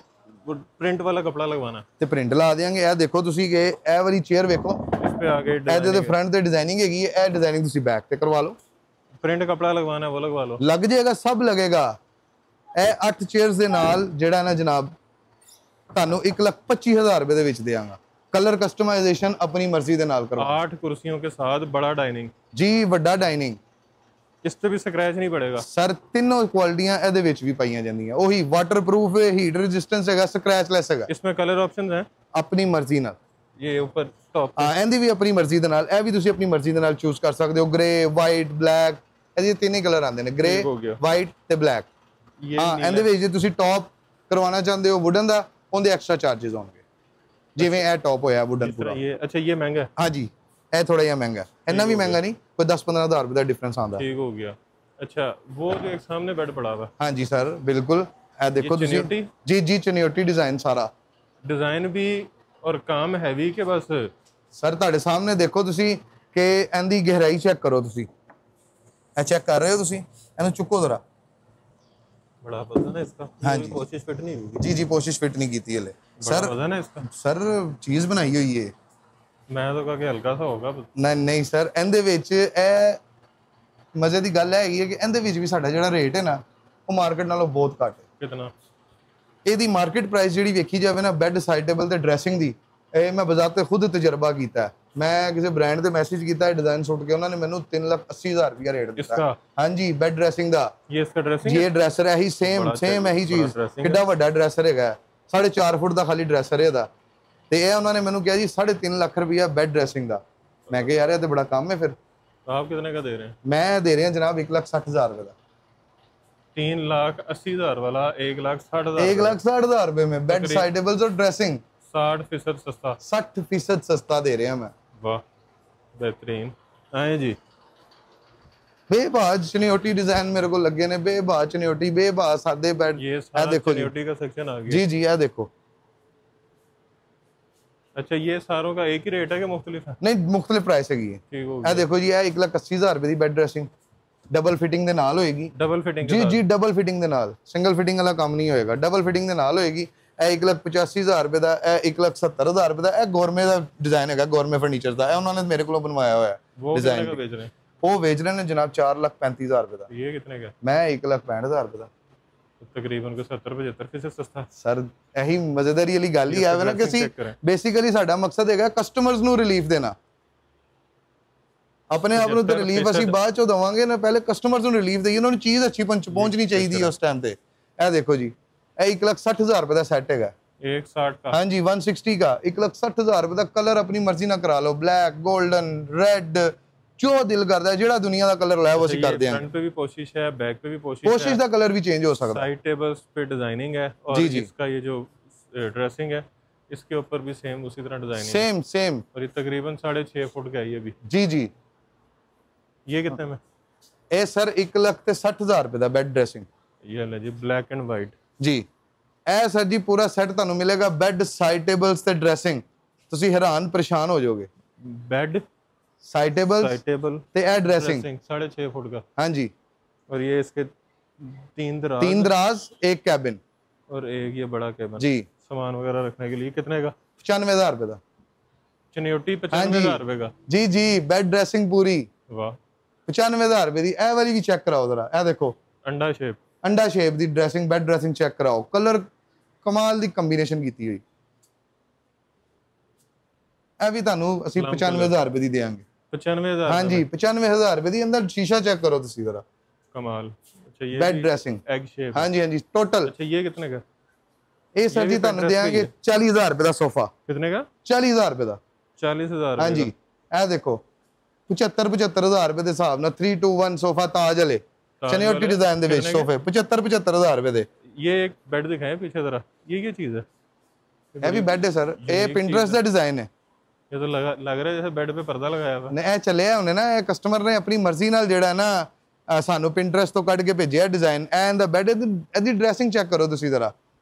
प्रिंट वाला कपड़ा लगवाना, ਤੇ ਪ੍ਰਿੰਟ ਲਾ ਦੇਾਂਗੇ। ਇਹ ਦੇਖੋ ਤੁਸੀਂ ਕਿ ਇਹ ਵਾਲੀ ਚੇਅਰ ਵੇਖੋ, इस पे आगे ਇਹਦੇ ਤੇ ਫਰੰਟ ਤੇ ਡਿਜ਼ਾਈਨਿੰਗ ਹੈਗੀ ਹੈ। ਇਹ ਡਿਜ਼ਾਈਨਿੰਗ ਤੁਸੀਂ ਬੈਕ ਤੇ ਕਰਵਾ ਲਓ, प्रिंट कपड़ा लगवाना है वो लगवा लो। ਲੱਗ ਜਾਏਗਾ, ਸਭ ਲੱਗੇਗਾ। ਇਹ 8 ਚੇਅਰਸ ਦੇ ਨਾਲ ਜਿਹੜਾ ਨਾ ਜਨਾਬ ਤੁਹਾਨੂੰ 1,25,000 ਰੁਪਏ ਦੇ ਵਿੱਚ ਦੇਵਾਂਗਾ। ਕਲਰ ਕਸਟਮਾਈਜ਼ੇਸ਼ਨ ਆਪਣੀ ਮਰਜ਼ੀ ਦੇ ਨਾਲ ਕਰੋ 8 कुर्सियों के साथ बड़ा डाइनिंग, ਜੀ। ਵੱਡਾ ਡਾਈਨਿੰਗ इस पे भी स्क्रैच नहीं पड़ेगा। ਸਰ ਤਿੰਨੋਂ ਕੁਆਲਿਟੀਆਂ ਇਹਦੇ ਵਿੱਚ ਵੀ ਪਾਈਆਂ ਜਾਂਦੀਆਂ। ਉਹੀ ਵਾਟਰਪ੍ਰੂਫ ਹੈ, ਹੀਟ ਰੈਜ਼ਿਸਟੈਂਸ ਹੈਗਾ, ਸਕ੍ਰੈਚਲੈਸ ਹੈਗਾ। इसमें कलर ऑप्शंस हैं, ਆਪਣੀ ਮਰਜ਼ੀ ਨਾਲ। ये ऊपर टॉप ਹਾਂ, ਇਹਦੀ ਵੀ ਆਪਣੀ ਮਰਜ਼ੀ ਦੇ ਨਾਲ, ਇਹ ਵੀ ਤੁਸੀਂ ਆਪਣੀ ਮਰਜ਼ੀ ਦੇ ਨਾਲ ਚੂਜ਼ ਕਰ ਸਕਦੇ ਹੋ। ਗ੍ਰੇ, ਵਾਈਟ, ਬਲੈਕ, ਇਹਦੇ ਤਿੰਨ ਹੀ ਕਲਰ ਆਉਂਦੇ ਨੇ, ਗ੍ਰੇ, ਠੀਕ ਹੋ ਗਿਆ। ਵਾਈਟ ਤੇ ਬਲੈਕ। ये ਹਾਂ, ਇਹਦੇ ਵਿੱਚ ਜੇ ਤੁਸੀਂ ਟੌਪ ਕਰਵਾਉਣਾ ਚਾਹੁੰਦੇ ਹੋ ਵੁਡਨ ਦਾ, ਉਹਦੇ ਐਕਸਟਰਾ ਚਾਰजेस ਹੋਣਗੇ। ਜਿਵੇਂ ਇਹ ਟੌਪ ਹੋਇਆ ਵੁਡਨ ਪੂਰਾ। ये अच्छा ये महंगा है। ਹਾਂਜੀ, ਇਹ ਥੋੜਾ ਜਿਹਾ ਮਹਿੰਗਾ, ਇੰਨਾ ਵੀ ਮਹਿੰਗਾ ਨਹੀਂ, ਕੋਈ 10-15,000 ਰੁਪਏ ਦਾ ਡਿਫਰੈਂਸ ਆਉਂਦਾ। ठीक हो गया। अच्छा वो जो एक सामने बेड पड़ा हुआ, ਹਾਂਜੀ ਸਰ, ਬਿਲकुल। ਇਹ ਦੇਖੋ ਤੁਸੀਂ, ਚਨਿਓਟੀ? ਜੀ ਜੀ, ਚਨਿਓਟੀ ਡਿਜ਼ਾਈਨ ਸਾਰਾ। डिजाइन भी और काम हैवी के बस। ਸਰ ਤੁਹਾਡੇ ਸਾਹਮਣੇ ਦੇਖੋ ਤੁਸੀਂ ਕਿ ਇਹਦੀ ਗਹਿਰਾਈ ਚੈੱਕ ਕਰੋ। ਤੁਸੀਂ ਇਹ ਚੈੱਕ ਕਰ ਰਹੇ ਹੋ, ਤੁਸੀਂ ਇਹਨੂੰ ਚੁੱਕੋ ਜ਼ਰਾ। बड़ा वजन है इसका। हाँ कोई जी। कोशिश फिट नहीं होगी। ਜੀ ਜੀ, ਕੋਸ਼ਿਸ਼ ਫਿਟ ਨਹੀਂ ਕੀਤੀ ਹਲੇ बड़ा ਸਰ। वजन है इसका। ਸਰ ਚੀਜ਼ ਬਣਾਈ ਹੋਈ ਹੈ। मैं तो कहा कि हल्का सा होगा। ਨਹੀਂ ਨਹੀਂ ਸਰ, ਇਹਦੇ ਵਿੱਚ ਇਹ ਮਜ਼ੇ ਦੀ ਗੱਲ ਹੈਗੀ ਹੈ ਕਿ ਇਹਦੇ ਵਿੱਚ ਵੀ ਸਾਡਾ ਜਿਹੜਾ ਰੇਟ ਹੈ ਨਾ, ਉਹ ਮਾਰਕੀਟ ਨਾਲੋਂ ਬਹੁਤ ਘੱਟ ਹੈ। कितना? ਇਹਦੀ ਮਾਰਕੀਟ ਪ੍ਰਾਈਸ ਜਿਹੜੀ ਵੇਖੀ ਜਾਵੇ ਨਾ, ਬੈੱਡ, ਸਾਈਡ ਟੇਬਲ ਤੇ ਡਰੈਸਿੰਗ ਦੀ, ਇਹ ਮੈਂ ਬਾਜ਼ਾਰ ਤੇ ਖੁਦ ਤਜਰਬਾ ਕੀਤਾ ਹੈ। ਮੈਂ ਕਿਸੇ ਬ੍ਰਾਂਡ ਤੇ ਮੈਸੇਜ ਕੀਤਾ, ਡਿਜ਼ਾਈਨ ਸੁੱਟ ਕੇ ਉਹਨਾਂ ਨੇ ਮੈਨੂੰ 3,80,000 ਰੁਪਇਆ ਰੇਟ ਦਿੱਤਾ। इसका ਹਾਂਜੀ, ਬੈੱਡ ਡਰੈਸਿੰਗ ਦਾ। ये इसका ड्रेसिंग ਜੀ ਇਹ ਡਰੈਸਰ ਇਹੀ ਸੇਮ ਬੜਾ ਸੇਮ ਇਹੀ ਬੜਾ ਚੀਜ਼। dressing ਕਿੱਡਾ ਵੱਡਾ ਡਰੈਸਰ ਹੈਗਾ, 4.5 ਫੁੱਟ ਦਾ ਖਾਲੀ ਡਰੈਸਰ ਹੈ ਇਹਦਾ। ਤੇ ਇਹ ਉਹਨਾਂ ਨੇ ਮੈਨੂੰ ਕਿਹਾ ਜੀ 3.5 ਲੱਖ ਰੁਪਇਆ ਬੈੱਡ ਡਰੈਸਿੰਗ ਦਾ। ਮੈਂ ਕਿਹਾ ਯਾਰ ਇਹ ਤੇ ਬੜਾ ਕੰਮ ਹੈ। ਫਿਰ तो आप कितने का दे रहे हैं? ਮੈਂ ਦੇ ਰਿਹਾ ਜਨਾਬ 1,60,000 ਰੁਪਏ ਦਾ। 3,80,000 वाला 1,60,000। 1,60,000 रुपए में बेड, तकरीब- साइड टेबल्स और ड्रेसिंग 60% सस्ता। 60% सस्ता दे रहे हैं मैं। वाह बेहतरीन। आए जी। बेबाज चनियोटी डिजाइन मेरे को लगे ने, बेबाज चनियोटी, बेबाज सादे बेड। ये ये सारा देखो जी, चनियोटी का सेक्शन आ गया। जी जी, ये देखो। अच्छा ये सारों का एक ही रेट है कि मुख्तलिफ है? नहीं, मुख्तलिफ प्राइस हैगी है। ठीक हो ये गया। देखो जी, ये 1,80,000 रुपए ਦੀ ਬੈਡ ਡਰੈਸਿੰਗ ਡਬਲ ਫਿਟਿੰਗ ਦੇ ਨਾਲ ਹੋਏਗੀ। डबल फिटिंग ਜੀ ਜੀ, ਡਬਲ ਫਿਟਿੰਗ ਦੇ ਨਾਲ, ਸਿੰਗਲ ਫਿਟਿੰਗ ਵਾਲਾ ਕੰਮ ਨਹੀਂ ਹੋਏਗਾ, ਡਬਲ ਫਿਟਿੰਗ ਦੇ ਨਾਲ ਹੋਏਗੀ। ਇਹ 1,85,000 ਰੁਪਏ ਦਾ, ਇਹ 1,70,000 ਰੁਪਏ ਦਾ। ਇਹ ਗੌਰਮੇ ਦਾ ਡਿਜ਼ਾਈਨ ਹੈਗਾ, ਗੌਰਮੇ ਫਰਨੀਚਰ ਦਾ। ਇਹ ਉਹਨਾਂ ਨੇ ਮੇਰੇ ਕੋਲੋਂ ਬਣਵਾਇਆ ਹੋਇਆ वो कितने का डिजाइन। बेच रहे हैं? ਉਹ ਵੇਚ ਰਹੇ ਨੇ ਜਨਾਬ 4,35,000 ਰੁਪਏ ਦਾ। ये कितने का? ਮੈਂ 1,65,000 ਰੁਪਏ ਦਾ। तो तकरीबन को 70-75% सस्ता। ਸਰ ਇਹੀ ਮਜ਼ੇਦਾਰੀ ਵਾਲੀ ਗੱਲ ਹੀ ਆਵੇ ਨਾ ਕਿ ਅਸੀਂ ਬੇਸਿਕਲੀ ਸਾਡਾ ਮਕਸਦ ਹੈਗਾ ਕਸਟਮਰਸ ਨੂੰ ਰਿਲੀਫ ਦੇਣਾ। ਆਪਣੇ ਆਪ ਨੂੰ ਤਾਂ ਰਿਲੀਫ ਅਸੀਂ ਬਾਅਦ ਚੋਂ ਦਵਾਂਗੇ ਨਾ, ਪਹਿਲੇ ਕਸਟਮਰਸ ਨੂੰ ਰਿਲੀਫ ਦੇਈਏ, ਉਹਨਾਂ ਨੂੰ ਚੀਜ਼ ਅੱਛੀ ਪਹੁੰਚਣੀ ਚਾਹੀਦੀ ਹੈ ਉਸ ਟਾਈਮ ਤੇ। ਇਹ ਦੇਖੋ ਜੀ, ਇਹ 1,60,000 रुपए ਦਾ ਸੈੱਟ ਹੈਗਾ। 160 का? हाँ जी 160 का 1,60,000 रुपए ਦਾ ਕਲਰ ਆਪਣੀ ਮਰਜ਼ੀ ਨਾਲ ਕਰਾ ਲਓ, ਬਲੈਕ, 골ਡਨ, ਰੈੱਡ, ਜੋ ਦਿਲ ਕਰਦਾ ਜਿਹੜਾ ਦੁਨੀਆ ਦਾ ਕਲਰ ਲਾਇਆ ਉਹ ਅਸੀਂ ਕਰ ਦਿਆਂਗੇ। फ्रंट पे भी कोशिश है, बैक पे भी कोशिश है, कोशिश ਦਾ कलर भी चेंज हो सकता है। साइड टेबल्स पे डिजाइनिंग है और इसका ये जो ड्रेसिंग है इसके ऊपर भी सेम उसी तरह डिजाइनिंग सेम और ये तकरीबन 6.5 फुट का है ये भी। जी जी। ये कितने में? ਇਹ ਸਰ 1,60,000 रुपए ਦਾ ਬੈੱਡ ਡਰੈਸਿੰਗ। ये ले जी, ब्लैक एंड वाइट ਜੀ। ਇਹ ਸਰ ਜੀ ਪੂਰਾ ਸੈੱਟ ਤੁਹਾਨੂੰ ਮਿਲੇਗਾ, ਬੈੱਡ, ਸਾਈਡ ਟੇਬਲਸ ਤੇ ਡਰੈਸਿੰਗ। ਤੁਸੀਂ ਹੈਰਾਨ ਪਰੇਸ਼ਾਨ ਹੋ ਜਾਓਗੇ। बेड, साइड टेबल ते ए ड्रेसिंग 6.5 फुट का। हाँ जी। और ये इसके 3 दराज 1 कैबिन और एक ये बड़ा कैबिन जी, सामान वगैरह रखने के लिए। कितने का? 95,000 रुपए का। चनियोटी 95,000 रुपए का? जी जी। बेड ड्रेसिंग पूरी वाह 95,000 रुपए दी। ए वाली भी चेक कराओ जरा, ए देखो अंडा शेप दी ड्रेसिंग, बेड ड्रेसिंग चेक कराओ, कलर कमाल दी कंबीनेशन कीती हुई। ਇਹ ਵੀ ਤੁਹਾਨੂੰ ਅਸੀਂ 95,000 रुपए ਦੀ ਦੇਵਾਂਗੇ। 95,000? हाँ जी 95,000 रुपए ਦੀ। ਅੰਦਰ ਸ਼ੀਸ਼ਾ ਚੈੱਕ ਕਰੋ ਤੁਸੀਂ ਜਰਾ, कमाल। अच्छा ये बेड ड्रेसिंग एग शेप? हाँ जी हाँ जी टोटल। अच्छा ये कितने का? ਇਹ ਸਰ ਜੀ ਤੁਹਾਨੂੰ ਦੇਵਾਂਗੇ 40,000 रुपए ਦਾ ਸੋਫਾ। कितने का? 40,000 रुपए ਦਾ। 40,000? हाँ जी। ਇਹ ਦੇਖੋ 75,000 रुपए ਦੇ ਹਿਸਾਬ ਨਾਲ 3-2-1 ਸੋਫਾ ਤਾਜ ਵਾਲੇ ਚਨਿਓਟੀ डिजाइन ਦੇ ਵਿੱਚ ਸੋਫੇ 75,000 रुपए ਦੇ। ये एक बेड दिखाएं पीछे जरा, ये क्या चीज है? ਇਹ ਵੀ ਬੈੱਡ ਹੈ ਸਰ, ਇਹ ਪਿੰਟਰੈਸਟ ਦਾ डिजाइन है। ये तो लग रहा है जैसे बेड पे पर्दा लगाया हुआ। ਨਹੀਂ ਇਹ ਚੱਲਿਆ ਉਹਨੇ ਨਾ, ਇਹ ਕਸਟਮਰ ਨੇ ਆਪਣੀ ਮਰਜ਼ੀ ਨਾਲ ਜਿਹੜਾ ਨਾ ਸਾਨੂੰ ਪਿੰਟਰੈਸਟ ਤੋਂ ਕੱਢ ਕੇ ਭੇਜਿਆ ਡਿਜ਼ਾਈਨ। ਐਂਡ ਦਾ ਬੈੱਡ ਇਹਦੀ ਡਰੈਸਿੰਗ ਚੈੱਕ ਕਰੋ ਤੁਸੀਂ ਜ਼ਰਾ,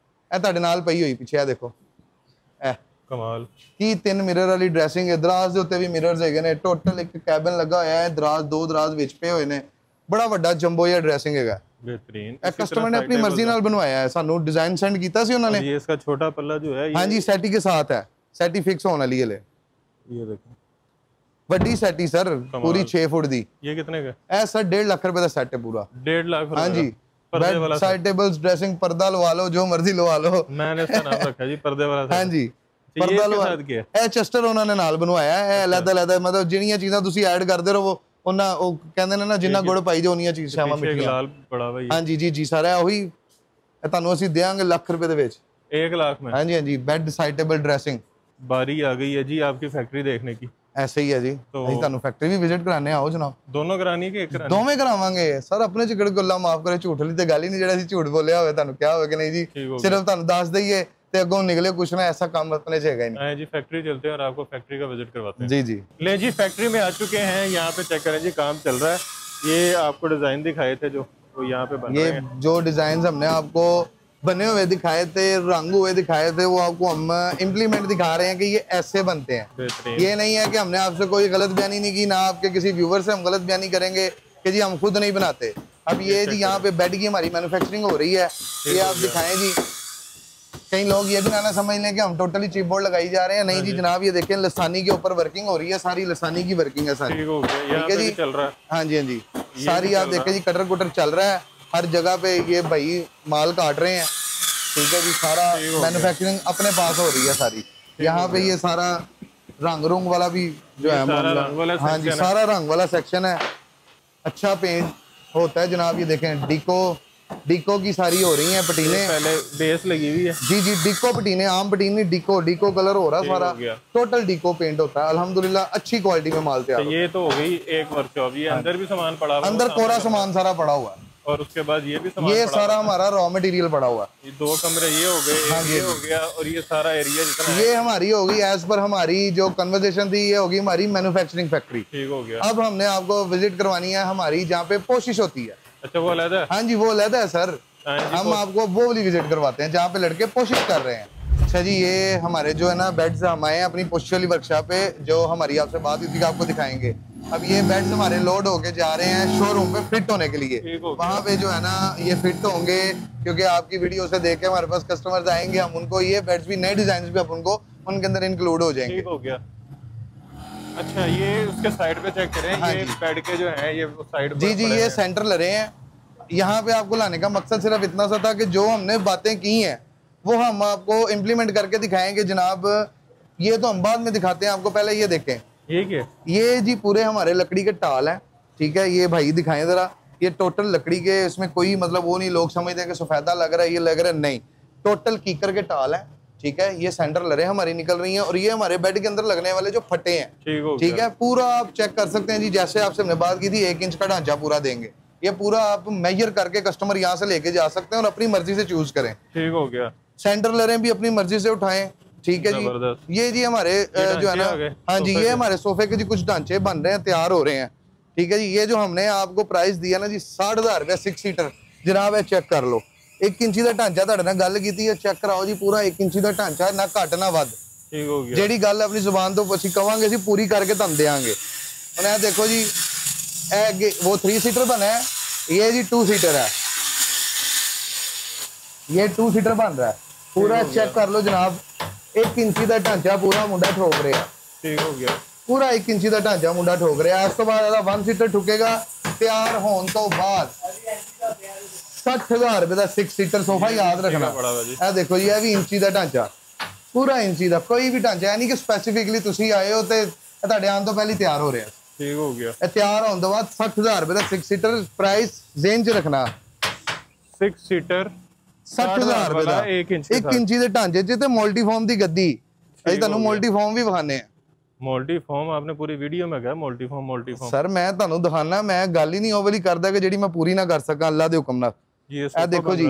ਇਹ ਤੁਹਾਡੇ ਨਾਲ ਪਈ ਹੋਈ ਪਿੱਛੇ, ਇਹ ਦੇਖੋ ਇਹ ਕਮਾਲ ਕੀ 3 ਮਿਰਰ ਵਾਲੀ ਡਰੈਸਿੰਗ ਹੈ। ਦਰਾਜ਼ ਦੇ ਉੱਤੇ ਵੀ ਮਿਰਰਸ ਹੈਗੇ ਨੇ, ਟੋਟਲ ਇੱਕ ਕੈਬਨ ਲੱਗਾ ਹੋਇਆ ਹੈ, ਦਰਾਜ਼ 2 ਦਰਾਜ਼ ਵਿੱਚ ਪਏ ਹੋਏ ਨੇ, ਬੜਾ ਵੱਡਾ ਜੰਬੋ ਜਿਹਾ ਡਰੈਸਿੰਗ ਹੈਗਾ। बेहतरीन। ਇਹ ਕਸਟਮਰ ਨੇ ਆਪਣੀ ਮਰਜ਼ੀ ਨਾਲ ਬਣਵਾਇਆ ਹੈ, ਸਾਨੂੰ डिजाइन सेंड ਕੀਤਾ ਸੀ ਉਹਨਾਂ ਨੇ। ये इसका छोटा पल्ला जो है हाँ जी सेटी के साथ है, सेटी फिक्स होने वाली है। ये देखो ਵੱਡੀ ਸੈਟੀ ਸਰ ਪੂਰੀ 6 ਫੁੱਟ ਦੀ। ये कितने का? ਇਹ ਸਰ 1.5 ਲੱਖ रुपए ਦਾ ਸੈੱਟ ਹੈ ਪੂਰਾ। 1.5 लाख? हाँ जी। पर्दे वाला साइड टेबल्स, ड्रेसिंग, पर्दा लवा लो, जो मर्जी लवा लो। मैंने इसका नाम रखा जी पर्दे वाला। हाँ जी पर्दा लवा के ਇਹ ਚੈਸਟਰ ਉਹਨਾਂ ਨੇ ਨਾਲ ਬਣਵਾਇਆ ਹੈ। ਇਹ ਅਲੱਗ-ਅਲੱਗ ਮਤਲਬ ਜਿਹੜੀਆਂ ਚੀਜ਼ਾਂ ਤੁਸੀਂ ਐਡ ਕਰਦੇ ਰਹੋ ਉਹਨਾਂ, ਉਹ ਕਹਿੰਦੇ ਨੇ ਨਾ ਜਿੰਨਾ ਗੁੜ ਪਾਈ ਜੋ ਉਨੀਆਂ ਚੀਜ਼ ਸ਼ਾਮਾਂ ਮਿੱਠੀਆਂ। ਲਾਲ ਬੜਾ ਭਾਈ। हाँ जी जी जी ਸਰ ਇਹ ਉਹੀ ਤੁਹਾਨੂੰ ਅਸੀਂ ਦੇਵਾਂਗੇ ਲੱਖ रुपए ਦੇ ਵਿੱਚ। 1 लाख में? हाँ जी हाँ जी। Bed, side table, dressing. बारी आ गई है जी आपकी फैक्ट्री देखने की। ऐसे ही है जी। ਅਸੀਂ ਤੁਹਾਨੂੰ ਫੈਕਟਰੀ ਵੀ ਵਿਜ਼ਿਟ ਕਰਾਣੇ ਆਓ ਜਨਾਬ। दोनों करानी कि एक करानी? ਦੋਵੇਂ ਕਰਾਵਾਂਗੇ ਸਰ। ਆਪਣੇ ਚ ਕਿਹੜੀ ਗੱਲਾਂ ਮਾਫ ਕਰੇ, ਝੂਠ ਵਾਲੀ ਤੇ ਗੱਲ ਹੀ ਨਹੀਂ ਜਿਹੜਾ ਅਸੀਂ ਝੂਠ ਬੋਲਿਆ ਹੋਵੇ ਤੁਹਾਨੂੰ ਕਿਹਾ ਹੋਵੇ ਕਿ ਨਹੀਂ ਜੀ, ਸਿਰਫ ਤੁਹਾਨੂੰ ਦੱਸ ਦਈਏ ਤੇ ਅੱਗੋਂ ਨਿਕਲੇ कुछ ना, ऐसा काम अपने से है नहीं। जी फैक्ट्री चलते हैं और आपको फैक्ट्री का विजिट करवाते हैं। जी जी। ले जी फैक्ट्री में आ चुके हैं, यहाँ पे चेक करें जी काम चल रहा है। ये आपको डिजाइन दिखाए थे जो वो यहाँ पे बन रहे हैं। ये जो डिजाइन हमने आपको बने हुए दिखाए थे, रंग हुए दिखाए थे, वो आपको हम इम्प्लीमेंट दिखा रहे हैं कि ये ऐसे बनते हैं। ये नहीं है कि हमने आपसे कोई गलत बयानी नहीं की, ना आपके किसी व्यूवर से हम गलत बयानी करेंगे कि जी हम खुद नहीं बनाते। अब ये जी यहाँ पे बेड की हमारी मैन्युफैक्चरिंग हो रही है, ये आप दिखाएं जी। कई लोग ये भी ना समझ लें कि हम टोटली चिप बोर्ड लगाई जा रहे हैं। नहीं जी जनाब, ये देखें लसानी के ऊपर वर्किंग हो रही है, सारी लसानी की वर्किंग है सारी। ठीक है जी चल रहा है। हाँ जी हाँ जी सारी आप देखें जी, कटर कुटर चल रहा है हर जगह पे, ये भाई माल काट रहे हैं। ठीक है जी, सारा मैन्युफैक्चरिंग अपने पास हो रही है सारी। यहाँ पे ये सारा रंग रुंग वाला भी जो है, हाँ जी सारा रंग वाला सेक्शन है। अच्छा पेंट होता है जनाब। ये देखें डिको की सारी हो रही हैं पटीने, पहले बेस लगी हुई है। जी जी डिको पटीने, आम पटीने डिको कलर हो रहा है सारा, टोटल डिको पेंट होता है। अल्हम्दुलिल्लाह अच्छी क्वालिटी में माल तैयार। ये तो हो गई एक वर्कशॉप। ये अंदर भी सामान पड़ा हुआ, अंदर कोरा सामान सारा पड़ा हुआ है। और उसके बाद ये भी सामान ये सारा हमारा रॉ मटेरियल पड़ा हुआ है। ये 2 कमरे ये हो गए, हाँ ये हो गया, और ये सारा एरिया जितना ये हमारी होगी एज पर हमारी जो कन्वर्सेशन थी, ये होगी हमारी मैन्युफैक्चरिंग फैक्ट्री। ठीक हो गया। अब हमने आपको विजिट करवानी है हमारी जहाँ पे पोशिश होती है। अच्छा वो अलग है? हाँ जी वो अलग है सर। हम आपको वो वाली विजिट करवाते हैं जहाँ पे लड़के पोशिश कर रहे हैं। अच्छा जी ये हमारे जो है ना बेड्स हम आए हैं अपनी पोशिश वाली वर्कशॉप पे, जो हमारी आपसे बात हुई थी आपको दिखाएंगे। अब ये बेड्स हमारे लोड होके जा रहे हैं शोरूम पे फिट होने के लिए। वहाँ पे जो है ना ये फिट होंगे, क्योंकि आपकी वीडियो से देख के हमारे पास कस्टमर्स आएंगे, हम उनको ये बेड्स भी नए डिजाइन भी अपन को उनके अंदर इंक्लूड हो जाएंगे। ठीक हो गया। अच्छा ये उसके साइड पे चेक करें। हाँ ये बेड के जो है ये साइड जी जी ये सेंटर ले रहे हैं। यहाँ पे आपको लाने का मकसद सिर्फ इतना सा था कि जो हमने बातें की हैं वो हम आपको इम्प्लीमेंट करके दिखाएंगे जनाब। ये तो हम बाद में दिखाते हैं आपको, पहले ये देखें। ये क्या? ये जी पूरे हमारे लकड़ी के टाल हैं, ठीक है। ये भाई दिखाएं जरा, ये टोटल लकड़ी के, इसमें कोई मतलब वो नहीं लोग समझते हैं कि सफेदा लग रहा है, ये लग रहा है, नहीं, टोटल कीकर के टाल हैं, ठीक है। ये सेंटर लरे हमारी निकल रही हैं और ये हमारे बेड के अंदर लगने वाले जो फटे हैं, ठीक है, पूरा आप चेक कर सकते हैं जी। जैसे आपसे हमने बात की थी 1 इंच का ढांचा पूरा देंगे, ये पूरा आप मेजर करके कस्टमर यहाँ से लेके जा सकते हैं और अपनी मर्जी से चूज करें। ठीक हो गया। सेंटर लरे भी अपनी मर्जी से उठाएं, ठीक है जी। ये जी हमारे जो है ना, हाँ जी, ये हमारे सोफे के जी कुछ ढांचे बन रहे हैं, तैयार हो रहे हैं, ठीक है जी। ये जो हमने आपको प्राइस दिया ना जी 60,000 रुपया 6 सीटर, जनाब है चेक कर लो। 1 इंची का ढांचा ਤੁਹਾਡੇ ਨਾਲ ਗੱਲ ਕੀਤੀ ਹੈ, ਚੈੱਕ ਕਰਾਓ ਜੀ, ਪੂਰਾ 1 ਇੰਚੀ ਦਾ ਢਾਂਚਾ, ਨਾ ਘੱਟ ਨਾ ਵੱਧ। ਠੀਕ ਹੋ ਗਿਆ। ਜਿਹੜੀ ਗੱਲ ਆਪਣੀ ਜ਼ੁਬਾਨ ਤੋਂ ਅਸੀਂ ਕਵਾਂਗੇ ਅਸੀਂ ਪੂਰੀ ਕਰਕੇ ਤੁਹਾਨੂੰ ਦੇਵਾਂਗੇ। ਹੁਣ ਇਹ ਦੇਖੋ ਜੀ, ਇਹ ਅੱਗੇ वो 3 सीटर बना है, ये जी 2 सीटर है, ये 2 सीटर बन रहा है पूरा। चेक कर लो जनाब, 1 इंची का ढांचा पूरा मुंडा ठोक रहा। ठीक हो गया। पूरा 1 इंची का ढांचा मुंडा ठोक रहा। इस तो बाद 1 सीटर ठुकेगा तैयार होने तो बाद 60,000 रुपए का 6 सीटर सोफा, याद रखना। ਇਹ ਦੇਖੋ ਜੀ, ਇਹ ਵੀ ਇੰਚੀ ਦਾ ਢਾਂਚਾ, ਪੂਰਾ ਇੰਚੀ ਦਾ, ਕੋਈ ਵੀ ਢਾਂਚਾ ਹੈ ਨਹੀਂ ਕਿ ਸਪੈਸੀਫਿਕਲੀ ਤੁਸੀਂ ਆਏ ਹੋ ਤੇ ਤੁਹਾਡੇ ਆਉਣ ਤੋਂ ਪਹਿਲਾਂ ਹੀ ਤਿਆਰ ਹੋ ਰਿਹਾ। ਠੀਕ ਹੋ ਗਿਆ। ਇਹ ਤਿਆਰ ਹੋਣ ਤੋਂ ਬਾਅਦ 60,000 रुपए ਦਾ 6 सीटर प्राइस ਜ਼ੇਨ ਚ ਰੱਖਣਾ। 6 सीटर 60,000 रुपए ਦਾ 1 ਇੰਚੀ ਦੇ ਢਾਂਚੇ ਚ ਤੇ ਮਲਟੀ ਫਾਰਮ ਦੀ ਗੱਦੀ। ਅਸੀਂ ਤੁਹਾਨੂੰ ਮਲਟੀ ਫਾਰਮ ਵੀ ਵਿਖਾਣੇ ਆ। ਮਲਟੀ ਫਾਰਮ आपने पूरी वीडियो में कहा मल्टी फॉर्म सर मैं ਤੁਹਾਨੂੰ ਦਿਖਾਣਾ, ਮੈਂ ਗੱਲ ਹੀ ਨਹੀਂ ਉਹ ਵਾਲੀ ਕਰਦਾ ਕਿ ਜਿਹੜੀ ਮੈਂ ਪੂਰੀ ਨਾ ਕਰ ਸਕਾਂ ਅੱਲਾ ਦੇ ਹੁਕਮ ਨਾਲ। ਇਹ ਦੇਖੋ ਜੀ,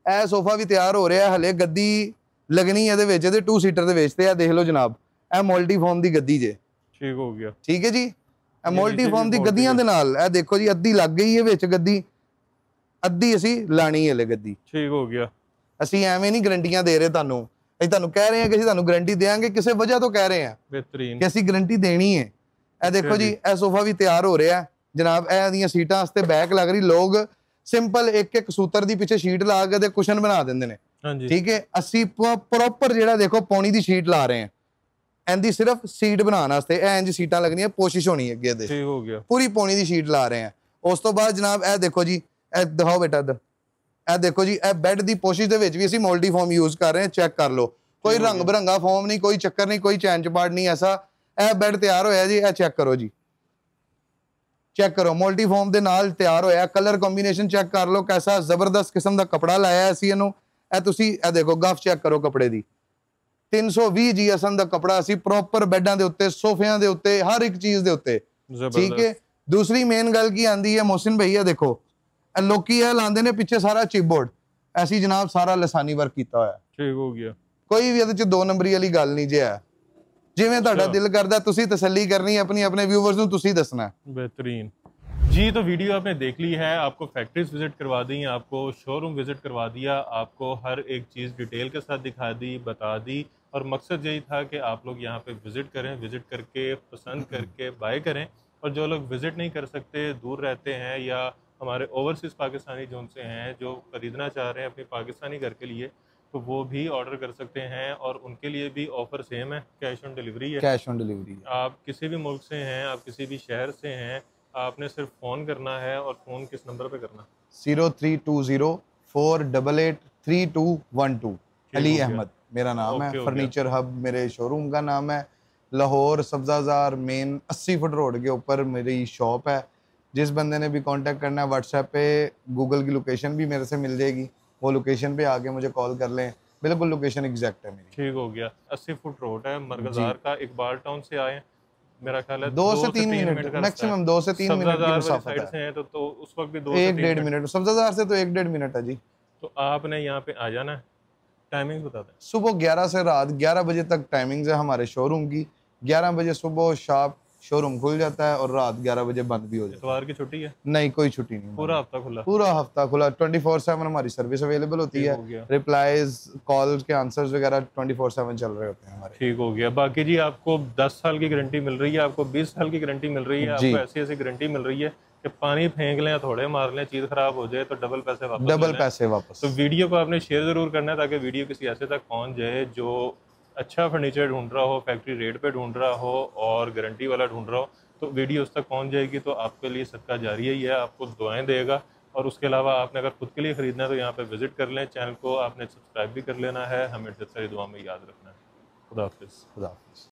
ਇਹ ਸੋਫਾ ਵੀ ਤਿਆਰ ਹੋ ਰਿਹਾ, ਹਲੇ ਗੱਦੀ ਲੱਗਣੀ ਇਹਦੇ ਵਿੱਚ, ਇਹਦੇ 2 ਸੀਟਰ ਦੇ ਵਿੱਚ। ਤੇ ਇਹ ਦੇਖ ਲਓ ਜਨਾਬ, ਇਹ ਮਲਟੀ ਫਾਰਮ ਦੀ ਗੱਦੀ ਜੇ। ਠੀਕ ਹੋ ਗਿਆ। ਠੀਕ ਹੈ ਜੀ, ਇਹ ਮਲਟੀ ਫਾਰਮ ਦੀ ਗੱਦੀਆਂ ਦੇ ਨਾਲ ਇਹ ਦੇਖੋ ਜੀ, ਅੱਧੀ ਲੱਗ ਗਈ ਹੈ ਵਿੱਚ ਗੱਦੀ, ਅੱਧੀ ਅਸੀਂ ਲਾਣੀ ਹੈ ਲੈ ਗੱਦੀ। ਠੀਕ ਹੋ ਗਿਆ। ਅਸੀਂ ਐਵੇਂ ਨਹੀਂ ਗਰੰਟੀਆਂ ਦੇ ਰਹੇ ਤੁਹਾਨੂੰ, ਅਸੀਂ ਤੁਹਾਨੂੰ ਕਹਿ ਰਹੇ ਹਾਂ ਕਿ ਅਸੀਂ ਤੁਹਾਨੂੰ ਗਾਰੰਟੀ ਦੇਵਾਂਗੇ, ਕਿਸੇ ਵਜ੍ਹਾ ਤੋਂ ਕਹਿ ਰਹੇ ਹਾਂ ਬਿਹਤਰੀਨ ਕਿ ਅਸੀਂ ਗਾਰੰਟੀ ਦੇਣੀ ਹੈ। ਇਹ ਦੇਖੋ ਜੀ, ਇਹ ਸੋਫਾ ਵੀ ਤਿਆਰ ਹੋ ਰਿਹਾ ਜਨਾਬ। ਇਹ ਦੀਆਂ ਸੀਟਾਂ ਵਾਸਤੇ ਬੈਕ ਲੱਗ ਰਹੀ, ਲੋਗ ਸਿੰਪਲ ਇੱਕ ਸੂਤਰ ਦੀ ਪਿੱਛੇ ਸ਼ੀਟ ਲਾ ਕੇ ਤੇ ਕੁਸ਼ਨ ਬਣਾ ਦਿੰਦੇ ਨੇ, ਠੀਕ ਹੈ। ਅਸੀਂ ਪ੍ਰੋਪਰ ਜਿਹੜਾ ਦੇਖੋ ਪੌਣੀ ਦੀ ਸ਼ੀਟ ਲਾ ਰਹੇ ਹਾਂ, ਇਹਦੀ ਸਿਰਫ ਸੀਟ ਬਣਾਉਣ ਵਾਸਤੇ। ਇਹ ਇੰਜ ਸੀਟਾਂ ਲੱਗਣੀਆਂ, ਕੋਸ਼ਿਸ਼ ਹੋਣੀ ਅੱਗੇ ਦੇ। ਠੀਕ ਹੋ ਗਿਆ। ਪੂਰੀ ਪੌਣੀ ਦੀ ਸ਼ੀਟ ਲਾ ਰਹੇ ਹਾਂ। ਉਸ ਤੋਂ ਬਾਅਦ ਜਨਾਬ ਇਹ ਦੇਖੋ ਜੀ, ਇਹ ਦਿਖਾਓ ਬੇਟਾ ਇੱਧਰ, ਇਹ ਦੇਖੋ ਜੀ, ਇਹ ਬੈੱਡ ਦੀ ਪੋਸ਼ਿਸ਼ ਦੇ ਵਿੱਚ ਵੀ ਅਸੀਂ ਮਲਟੀ ਫਾਰਮ ਯੂਜ਼ ਕਰ ਰਹੇ ਹਾਂ। ਚੈੱਕ ਕਰ ਲਓ, ਕੋਈ ਰੰਗ ਬਿਰੰਗਾ ਫਾਰਮ ਨਹੀਂ, ਕੋਈ ਚੱਕਰ ਨਹੀਂ, ਕੋਈ ਚੈਨ ਚਪਾੜ ਨਹੀਂ ਐਸਾ। ਇਹ ਬੈੱਡ ਤਿਆਰ ਹੋਇਆ ਜੀ, ਇਹ ਚੈੱਕ ਕਰੋ ਜੀ, ਚੈੱਕ ਕਰੋ, ਮਲਟੀ ਫਾਰਮ ਦੇ ਨਾਲ ਤਿਆਰ ਹੋਇਆ। ਕਲਰ ਕੰਬੀਨੇਸ਼ਨ ਚੈੱਕ ਕਰ ਲਓ, ਕੈਸਾ ਜ਼ਬਰਦਸਤ ਕਿਸਮ ਦਾ ਕਪੜਾ ਲਾਇਆ ਅਸੀਂ ਇਹਨੂੰ। ਇਹ ਤੁਸੀਂ ਇਹ ਦੇਖੋ, ਗਫ ਚੈੱਕ ਕਰੋ ਕੱਪੜੇ ਦੀ, 320 GSM ਦਾ ਕਪੜਾ ਅਸੀਂ ਪ੍ਰੋਪਰ ਬੈੱਡਾਂ ਦੇ ਉੱਤੇ, ਸੋਫਿਆਂ ਦੇ ਉੱਤੇ, ਹਰ ਇੱਕ ਚੀਜ਼ ਦੇ ਉੱਤੇ, ਠੀਕ ਹੈ। ਦੂਸਰੀ ਮੇਨ ਗੱਲ ਕੀ ਆਂਦੀ ਹੈ ਮੋਹਸਿਨ ਭਈਆ, ਦੇਖੋ ਲੋਕੀ ਇਹ ਲਾਉਂਦੇ ਨੇ ਪਿੱਛੇ ਸਾਰਾ ਚਿਪਬੋਰਡ, ਅਸੀਂ ਜਨਾਬ ਸਾਰਾ ਲਸਾਨੀ ਵਰਕ ਕੀਤਾ ਹੋਇਆ। ਠੀਕ ਹੋ ਗਿਆ। ਕੋਈ ਵੀ ਇਹਦੇ ਚ 2 ਨੰਬਰੀ ਵਾਲੀ ਗੱਲ ਨਹੀਂ ਜੇ ਹੈ। ਜਿਵੇਂ ਤੁਹਾਡਾ ਦਿਲ ਕਰਦਾ ਤੁਸੀਂ ਤਸੱਲੀ ਕਰਨੀ ਆਪਣੀ, ਆਪਣੇ व्यूअर्स ਨੂੰ ਤੁਸੀਂ ਦੱਸਣਾ। बेहतरीन जी। तो वीडियो आपने देख ली है, आपको फैक्ट्रीज विजिट करवा दी, आपको शोरूम विजिट करवा दिया, आपको हर एक चीज़ डिटेल के साथ दिखा दी, बता दी, और मकसद यही था कि आप लोग यहाँ पे विजिट करें, विजिट करके पसंद करके बाय करें। और जो लोग विजिट नहीं कर सकते, दूर रहते हैं, या हमारे ओवरसीज़ पाकिस्तानी जो उनसे हैं जो ख़रीदना चाह रहे हैं अपनी पाकिस्तानी घर के लिए, तो वो भी ऑर्डर कर सकते हैं। और उनके लिए भी ऑफ़र सेम है, कैश ऑन डिलीवरी है। कैश ऑन डिलीवरी, आप किसी भी मुल्क से हैं, आप किसी भी शहर से हैं, आपने सिर्फ फ़ोन करना है। और फ़ोन किस नंबर पे करना? 0320483212। अली अहमद मेरा नाम है, फर्नीचर हब मेरे शोरूम का नाम है। लाहौर सब्ज़ाज़ार मेन 80 फुट रोड के ऊपर मेरी शॉप है। जिस बंदे ने भी कांटेक्ट करना है व्हाट्सएप पे गूगल की लोकेशन भी मेरे से मिल जाएगी, वो लोकेशन पे आके मुझे कॉल कर लें, बिल्कुल लोकेशन एग्जैक्ट है मेरी। ठीक हो गया। 80 फुट रोड है, मरगजार का, इकबाल टाउन से आए, मेरा ख्याल है 2 से 3 मिनट मैक्सिमम, 2 से 3 मिनट की मुसाफत है। तो उस वक्त भी 2 से 1-1.5 मिनट, सब्ज़ाज़ार से तो 1-1.5 मिनट है जी। तो आपने यहाँ पे आ जाना है। टाइमिंग बता दें। सुबह 11 से रात 11 बजे तक टाइमिंग्स है हमारे शोरूम की। 11 बजे सुबह शार्प शोरूम खुल जाता है और रात 11 बजे बंद भी हो जाता है। इतवार की छुट्टी है? नहीं, कोई छुट्टी नहीं, पूरा हफ्ता खुला। पूरा हफ्ता खुला, 24/7 हमारी सर्विस अवेलेबल होती है। रिप्लाईज, कॉल्स के आंसर्स वगैरह 24/7 चल रहे होते हैं हमारे। ठीक हो गया। बाकी जी आपको 10 साल की गारंटी मिल रही है, आपको 20 साल की गारंटी मिल रही है, आपको ऐसी ऐसी गारंटी मिल रही है कि पानी फेंक लें, थोड़े मार लें, चीज़ खराब हो जाए तो डबल पैसे वापस। तो वीडियो को आपने शेयर ज़रूर करना है ताकि वीडियो किसी ऐसे तक पहुँच जाए जो अच्छा फर्नीचर ढूंढ रहा हो, फैक्ट्री रेट पे ढूंढ रहा हो और गारंटी वाला ढूंढ रहा हो। तो वीडियो उस तक पहुंच जाएगी तो आपके लिए सदका जारी ही है, आपको दुआएं देगा और उसके अलावा आपने अगर खुद के लिए ख़रीदना है तो यहाँ पे विज़िट कर लें, चैनल को आपने सब्सक्राइब भी कर लेना है, हमें ढेर सारी दुआ में याद रखना है। खुदा हाफिज़। खुदा हाफिज़।